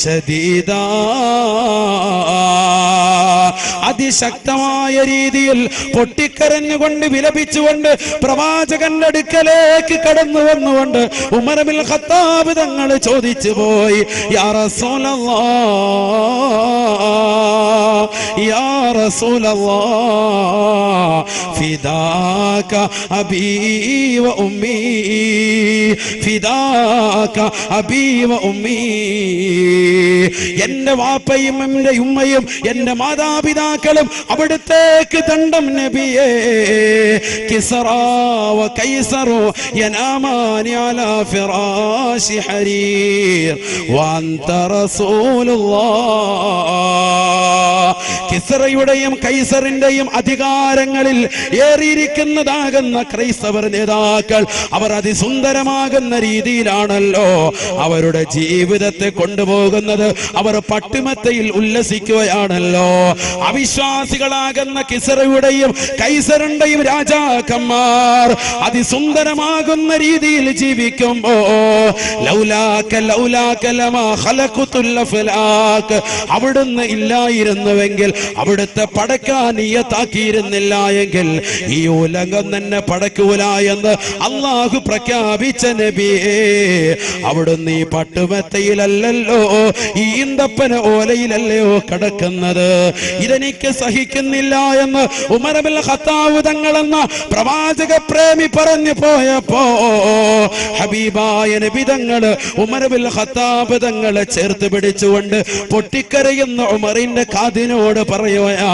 ശദീദാ. അതിശക്തമായ രീതിയിൽ പൊട്ടിക്കരഞ്ഞുകൊണ്ട് വിലപിച്ചുകൊണ്ട് പ്രവാചകന്റെ അടുക്കലേക്ക് കടന്നു വന്നുകൊണ്ട് ഉമർ ഇബ്നുൽ ഖത്താബ് തങ്ങൾ ചോദിച്ചു പോയി, യാ റസൂലല്ലാഹ്, യാ റസൂലല്ലാഹ്, ഫിദാക അബീ വ ഉമ്മീ, ഫിദാക അബീ വ ഉമ്മീ. എന്റെ വാപ്പയും എന്റെ ഉമ്മയും എന്റെ മാതാപിതാക്കളും അവിടുത്തേക്ക് ദണ്ഡം നബിയേ. കിസ്റാ വ കൈസറു യനാമാനി അലാ ഫിറാശി ഹരീർ വ അൻത റസൂലുള്ളാഹ്. കിസ്റയുടെയും കൈസറിന്റെയും അധികാരങ്ങളിൽ ഏറിയിരിക്കുന്നതാകുന്ന ക്രൈസ്തവർ നേതാക്കൾ അവർ അതിസുന്ദരമാകുന്ന രീതിയിലാണല്ലോ അവരുടെ ജീവിതത്തെ കൊണ്ടുപോകുന്നത്. അവർ പട്ടുമെത്തയിൽ ഉല്ലസിക്കുകയാണല്ലോ. അവിശ്വാസികളാകുന്ന കിസ്റയുടെയും കൈസറിന്റെയും രാജാക്കന്മാർ അതിസുന്ദരമാകുന്ന രീതിയിൽ ജീവിക്കുമ്പോ ലൗലാക ലൗലാക ലമാ ഖലഖതുൽ അഫ്ലാഖ്, അവിടുന്ന് ഇല്ലായിരുന്നുവെങ്കിൽ, അവിടുത്തെ പടക്കാൻ നിയത്താക്കിയിരുന്നില്ല എങ്കിൽ ഈ ഉലകം തന്നെ പടക്കൂല എന്ന് അള്ളാഹു പ്രഖ്യാപിച്ച നബിയേ, അവിടുന്ന് ഈ പട്ടുമെത്തയിലല്ലോ ഈ ഈന്തപ്പന ഓലയിലല്ലയോ കിടക്കുന്നത്. ഇതെനിക്ക് സഹിക്കുന്നില്ല എന്ന് ഉമർ ഇബ്നുൽ ഖത്താബ് തങ്ങളെന്ന പ്രവാചക പ്രേമി പറഞ്ഞു പോയപ്പോ ഹബീബായ നബി തങ്ങള് ഉമർ ഇബ്നുൽ ഖത്താബ് തങ്ങളെ ചേർത്ത് പിടിച്ചുകൊണ്ട് പൊട്ടിക്കരയുന്ന ഉമറിന്റെ കാതിനോട് പറയുകയാ,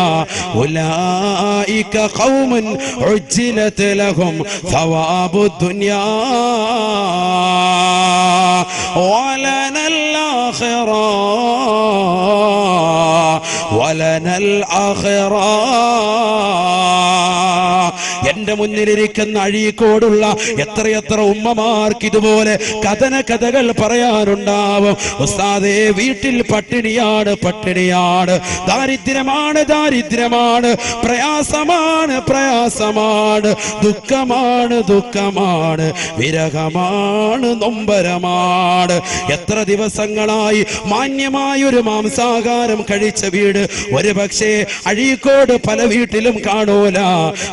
ഉലൈക ഖൗമുൻ ഉജ്ജിലത് ലഹും സവാബുദ് ദുനിയാ വലനൽ ആഖിറ വലനൽ ആഖിറ. എന്റെ മുന്നിലിരിക്കുന്ന അഴീക്കോടുള്ള എത്രയെത്ര ഉമ്മമാർക്ക് ഇതുപോലെ കഥന കഥകൾ പറയാനുണ്ടാവും. ഉസ്താദേ, വീട്ടിൽ പട്ടിണിയാണ്, പട്ടിണിയാണ്, ദാരിദ്ര്യമാണ്, ദാരിദ്ര്യമാണ്, പ്രയാസമാണ്, പ്രയാസമാണ്, ദുഃഖമാണ്, ദുഃഖമാണ്, വിരഹമാണ്, നൊമ്പരമാണ്. എത്ര ദിവസങ്ങളായി മാന്യമായൊരു മാംസാഹാരം കഴിച്ച വീട് ഒരു പക്ഷേ അഴീക്കോട് പല വീട്ടിലും കാണൂല.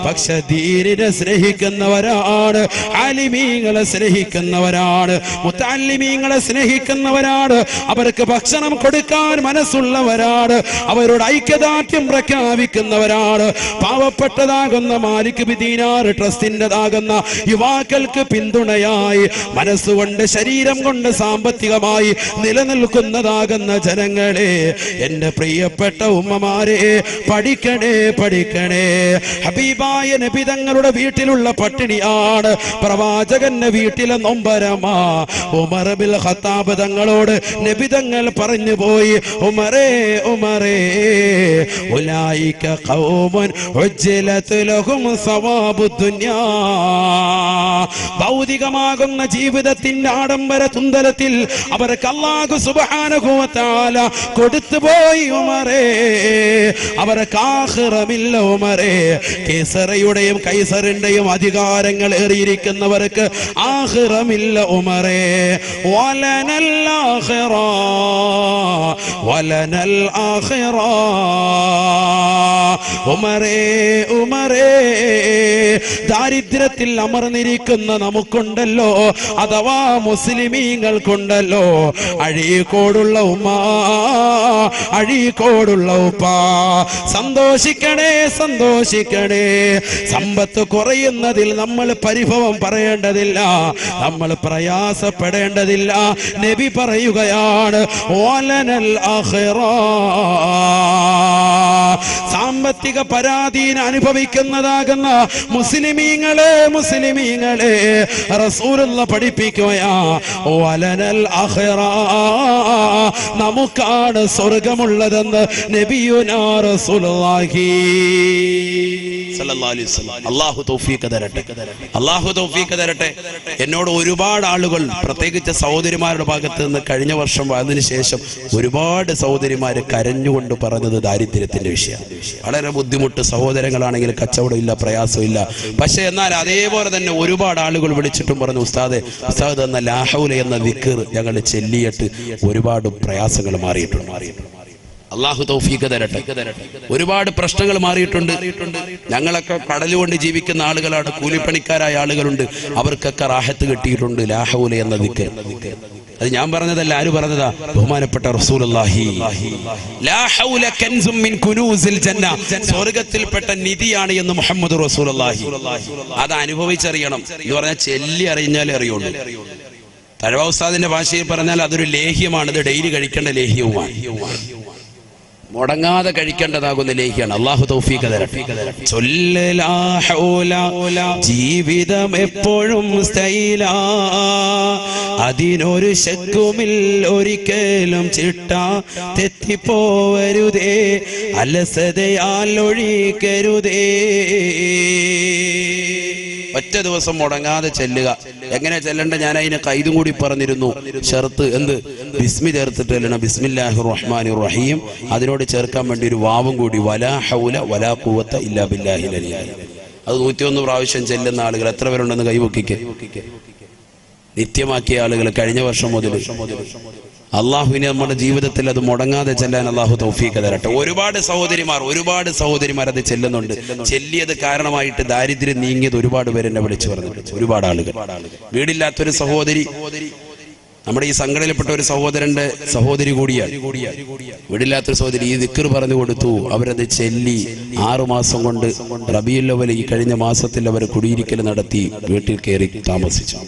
പക്ഷെ ദീനിനെ സ്നേഹിക്കുന്നവരാണ്, ആലിമീങ്ങളെ സ്നേഹിക്കുന്നവരാണ്, മുത്തഅല്ലിമീങ്ങളെ സ്നേഹിക്കുന്നവരാണ്, അവർക്ക് ഭക്ഷണം കൊടുക്കാൻ മനസ്സുള്ളവരാണ്, അവരോട് ഐക്യദാർഢ്യം പ്രഖ്യാപിക്കുന്നവരാണ്. പാവപ്പെട്ടതാകുന്ന മാലിക് ബിൻ ദീനാർ ട്രസ്റ്റിൻ്റെതാകുന്ന യുവാക്കൾക്ക് പിന്തുണയായി മനസ്സുകൊണ്ട് ശരീരം കൊണ്ട് സാമ്പത്തികമായി നിലനിൽക്കുന്നതാകുന്ന ജനങ്ങളെ, എന്റെ പ്രിയപ്പെട്ട ഉമ്മമാരെ, പഠിക്കണേ, പഠിക്കണേ. ഹബീബായ നബി തങ്ങളുടെ വീട്ടിലുള്ള പട്ടിണിയാണ്, പ്രവാചകന്റെ വീട്ടിലെ നൊമ്പരമാ. ഉമർ ഇബ്നുൽ ഖത്താബ് തങ്ങളോട് നബി തങ്ങൾ പറഞ്ഞു പോയി, ഉമറേ, ഉമറേ, ഉലൈക ഖൗമുൻ ഉജ്ജിലത് ലഹും സവാബുദ് ദുനിയാ. ഭൗതികമാകുന്ന ജീവിതത്തിന്റെ ആഡംബര തുന്തലത്തിൽ അവർക്ക് അല്ലാഹു സുബ്ഹാനഹു വ തആല കൊടുത്തുപോയി ഉമറേ. അവർക്ക് ആഖിറമില്ല ഉമറേ. കിസ്റയുടെയും കൈസറിന്റെയും അധികാരങ്ങൾ ഏറിയിരിക്കുന്നവർക്ക് ആഖിറമില്ല ഉമറേ. വലനൽ ആഖിറ വലനൽ ആഖിറ. ഉമറേ, ഉമറേ, ദാരിദ്ര്യത്തിൽ അമർന്നിരിക്കുന്ന നമുക്കുണ്ടല്ലോ, അഥവാ മുസ്ലിമീങ്ങൾക്കുണ്ടല്ലോ, അഴീക്കോടുള്ള ഉമ്മ, അഴീക്കോടുള്ള ഉപ്പ, സന്തോഷിക്കണേ, സന്തോഷിക്കണേ. സമ്പത്ത് കുറയുന്നതിൽ നമ്മൾ പരിഭവം പറയേണ്ടതില്ല, നമ്മൾ പ്രയാസപ്പെടേണ്ടതില്ല. നബി പറയുകയാണ്, വലനൽ ആഖിറ. സാമ്പത്തിക പരാധീന അനുഭവിക്കുന്നതാകുന്ന മുസ്ലിമീങ്ങളെ, മുസ്ലിമീങ്ങളെ, റസൂലുള്ള പഠിപ്പിക്കുകയാ, വലനൽ ആഖിറ, നമുക്കാണ് സ്വർഗമുള്ളതെന്ന് നബിയുനാ റസൂലുള്ളാഹി സല്ലല്ലാഹു അലൈഹി വസല്ലം. അല്ലാഹു തൗഫീഖ് തരട്ടെ, അല്ലാഹു തൗഫീഖ് തരട്ടെ. എന്നോട് ഒരുപാട് ആളുകൾ, പ്രത്യേകിച്ച് സഹോദരിമാരുടെ ഭാഗത്ത് നിന്ന് കഴിഞ്ഞ വർഷം അതിനു ശേഷം ഒരുപാട് സഹോദരിമാര് കരഞ്ഞുകൊണ്ട് പറഞ്ഞത് ദാരിദ്ര്യത്തിന്റെ വിഷയം. വളരെ ബുദ്ധിമുട്ട്, സഹോദരങ്ങളാണെങ്കിൽ കച്ചവടമില്ല, പ്രയാസമില്ല. പക്ഷെ എന്നാൽ അതേപോലെ തന്നെ ഒരുപാട് ആളുകൾ വിളിച്ചിട്ടും പറഞ്ഞു, ഉസ്താദ് എന്ന ലാ ഹൗല എന്ന ദിക്ർ ഞങ്ങൾ ചെല്ലിയിട്ട് ഒരുപാട് പ്രയാസങ്ങൾ മാറിയിട്ടുണ്ട്. അള്ളാഹു തൗഫീഖ് തരട്ടെ. ഒരുപാട് പ്രശ്നങ്ങൾ മാറിയിട്ടുണ്ട്. ഞങ്ങളൊക്കെ കടലുകൊണ്ട് ജീവിക്കുന്ന ആളുകളാണ്, കൂലിപ്പണിക്കാരായ ആളുകളുണ്ട്, അവർക്കൊക്കെ റാഹത്ത് കിട്ടിയിട്ടുണ്ട് ലാ ഹൗല എന്ന ദിക്ർ. അത് ഞാൻ പറഞ്ഞതല്ല, ആര് പറഞ്ഞതാ? ബഹുമാനപ്പെട്ട റസൂലുള്ളാഹി. ലാ ഹൗല കൻസും മിൻ കുനൂസിൽ ജന്ന, സ്വർഗ്ഗത്തിൽപ്പെട്ട നിധിയാണ് എന്ന് മുഹമ്മദ് റസൂലുള്ളാഹി. അത് അനുഭവിച്ചറിയണം എന്ന് പറഞ്ഞാൽ ചെല്ലി അറിഞ്ഞാലേ അറിയുള്ളൂ. തഴവ ഉസ്താദിന്റെ ഭാഷയിൽ പറഞ്ഞാൽ അതൊരു ലേഹ്യമാണ്, ഇത് ഡെയിലി കഴിക്കേണ്ട ലേഹ്യവുമാണ്, മുടങ്ങാതെ കഴിക്കേണ്ടതാകുന്ന ലേഖ്യാണ്. അള്ളാഹു തൗഫീഖ് തരട്ടെ. ജീവിതം എപ്പോഴും സ്റ്റൈലാ, അതിനൊരു ശക്കുമിൽ ഒരിക്കലും ചിട്ട തെറ്റിപ്പോവരുതേ, അലസതയാൽ ഒഴിക്കരുതേ. ഒറ്റ ദിവസം മുടങ്ങാതെ ചെല്ലുക. എങ്ങനെ ചെല്ലണ്ട? ഞാൻ അതിന് കൈതും കൂടി പറഞ്ഞിരുന്നു. ഷർത്ത് എന്ത്? ബിസ്മി ചേർത്തിട്ട് ചെല്ലണം. ബിസ്മില്ലാഹിർ റഹ്മാനിർ റഹീം. അതിനോട് ചേർക്കാൻ വേണ്ടി ഒരു വാവും കൂടി, വലാ ഹൗല വലാ ഖുവത ഇല്ലാ ബില്ലാഹിൽ അലിയ്യിൽ. അത് 101 പ്രാവശ്യം ചെല്ലുന്ന ആളുകൾ എത്ര പേരുണ്ടെന്ന് കൈവക്കിക്ക്. നിത്യമാക്കിയ ആളുകൾ കഴിഞ്ഞ വർഷം മുതൽ. അള്ളാഹുവിനെ നമ്മുടെ ജീവിതത്തിൽ അത് മുടങ്ങാതെ ചെല്ലാൻ അള്ളാഹു തൗഫീഖ് തരട്ടെ. ഒരുപാട് സഹോദരിമാർ അത് ചെല്ലുന്നുണ്ട്. ചെല്ലിയത് കാരണമായിട്ട് ദാരിദ്ര്യം നീങ്ങിയത് ഒരുപാട് പേര് എന്നെ വിളിച്ചു പറഞ്ഞിട്ടുണ്ട്. ഒരുപാട് ആളുകൾ. വീടില്ലാത്തൊരു സഹോദരി, നമ്മുടെ ഈ സംഘടനയിൽപ്പെട്ട ഒരു സഹോദരന്റെ സഹോദരി കൂടിയാണ്. വീടില്ലാത്തൊരു സഹോദരി ഈ ദിക്ർ പറഞ്ഞു കൊടുത്തു. അവരത് ചെല്ലി 6 മാസം കൊണ്ട് റബീഉൽ അവ്വൽ ഈ കഴിഞ്ഞ മാസത്തിൽ അവർ കുടിയിരിക്കൽ നടത്തി വീട്ടിൽ കയറി താമസിച്ചു.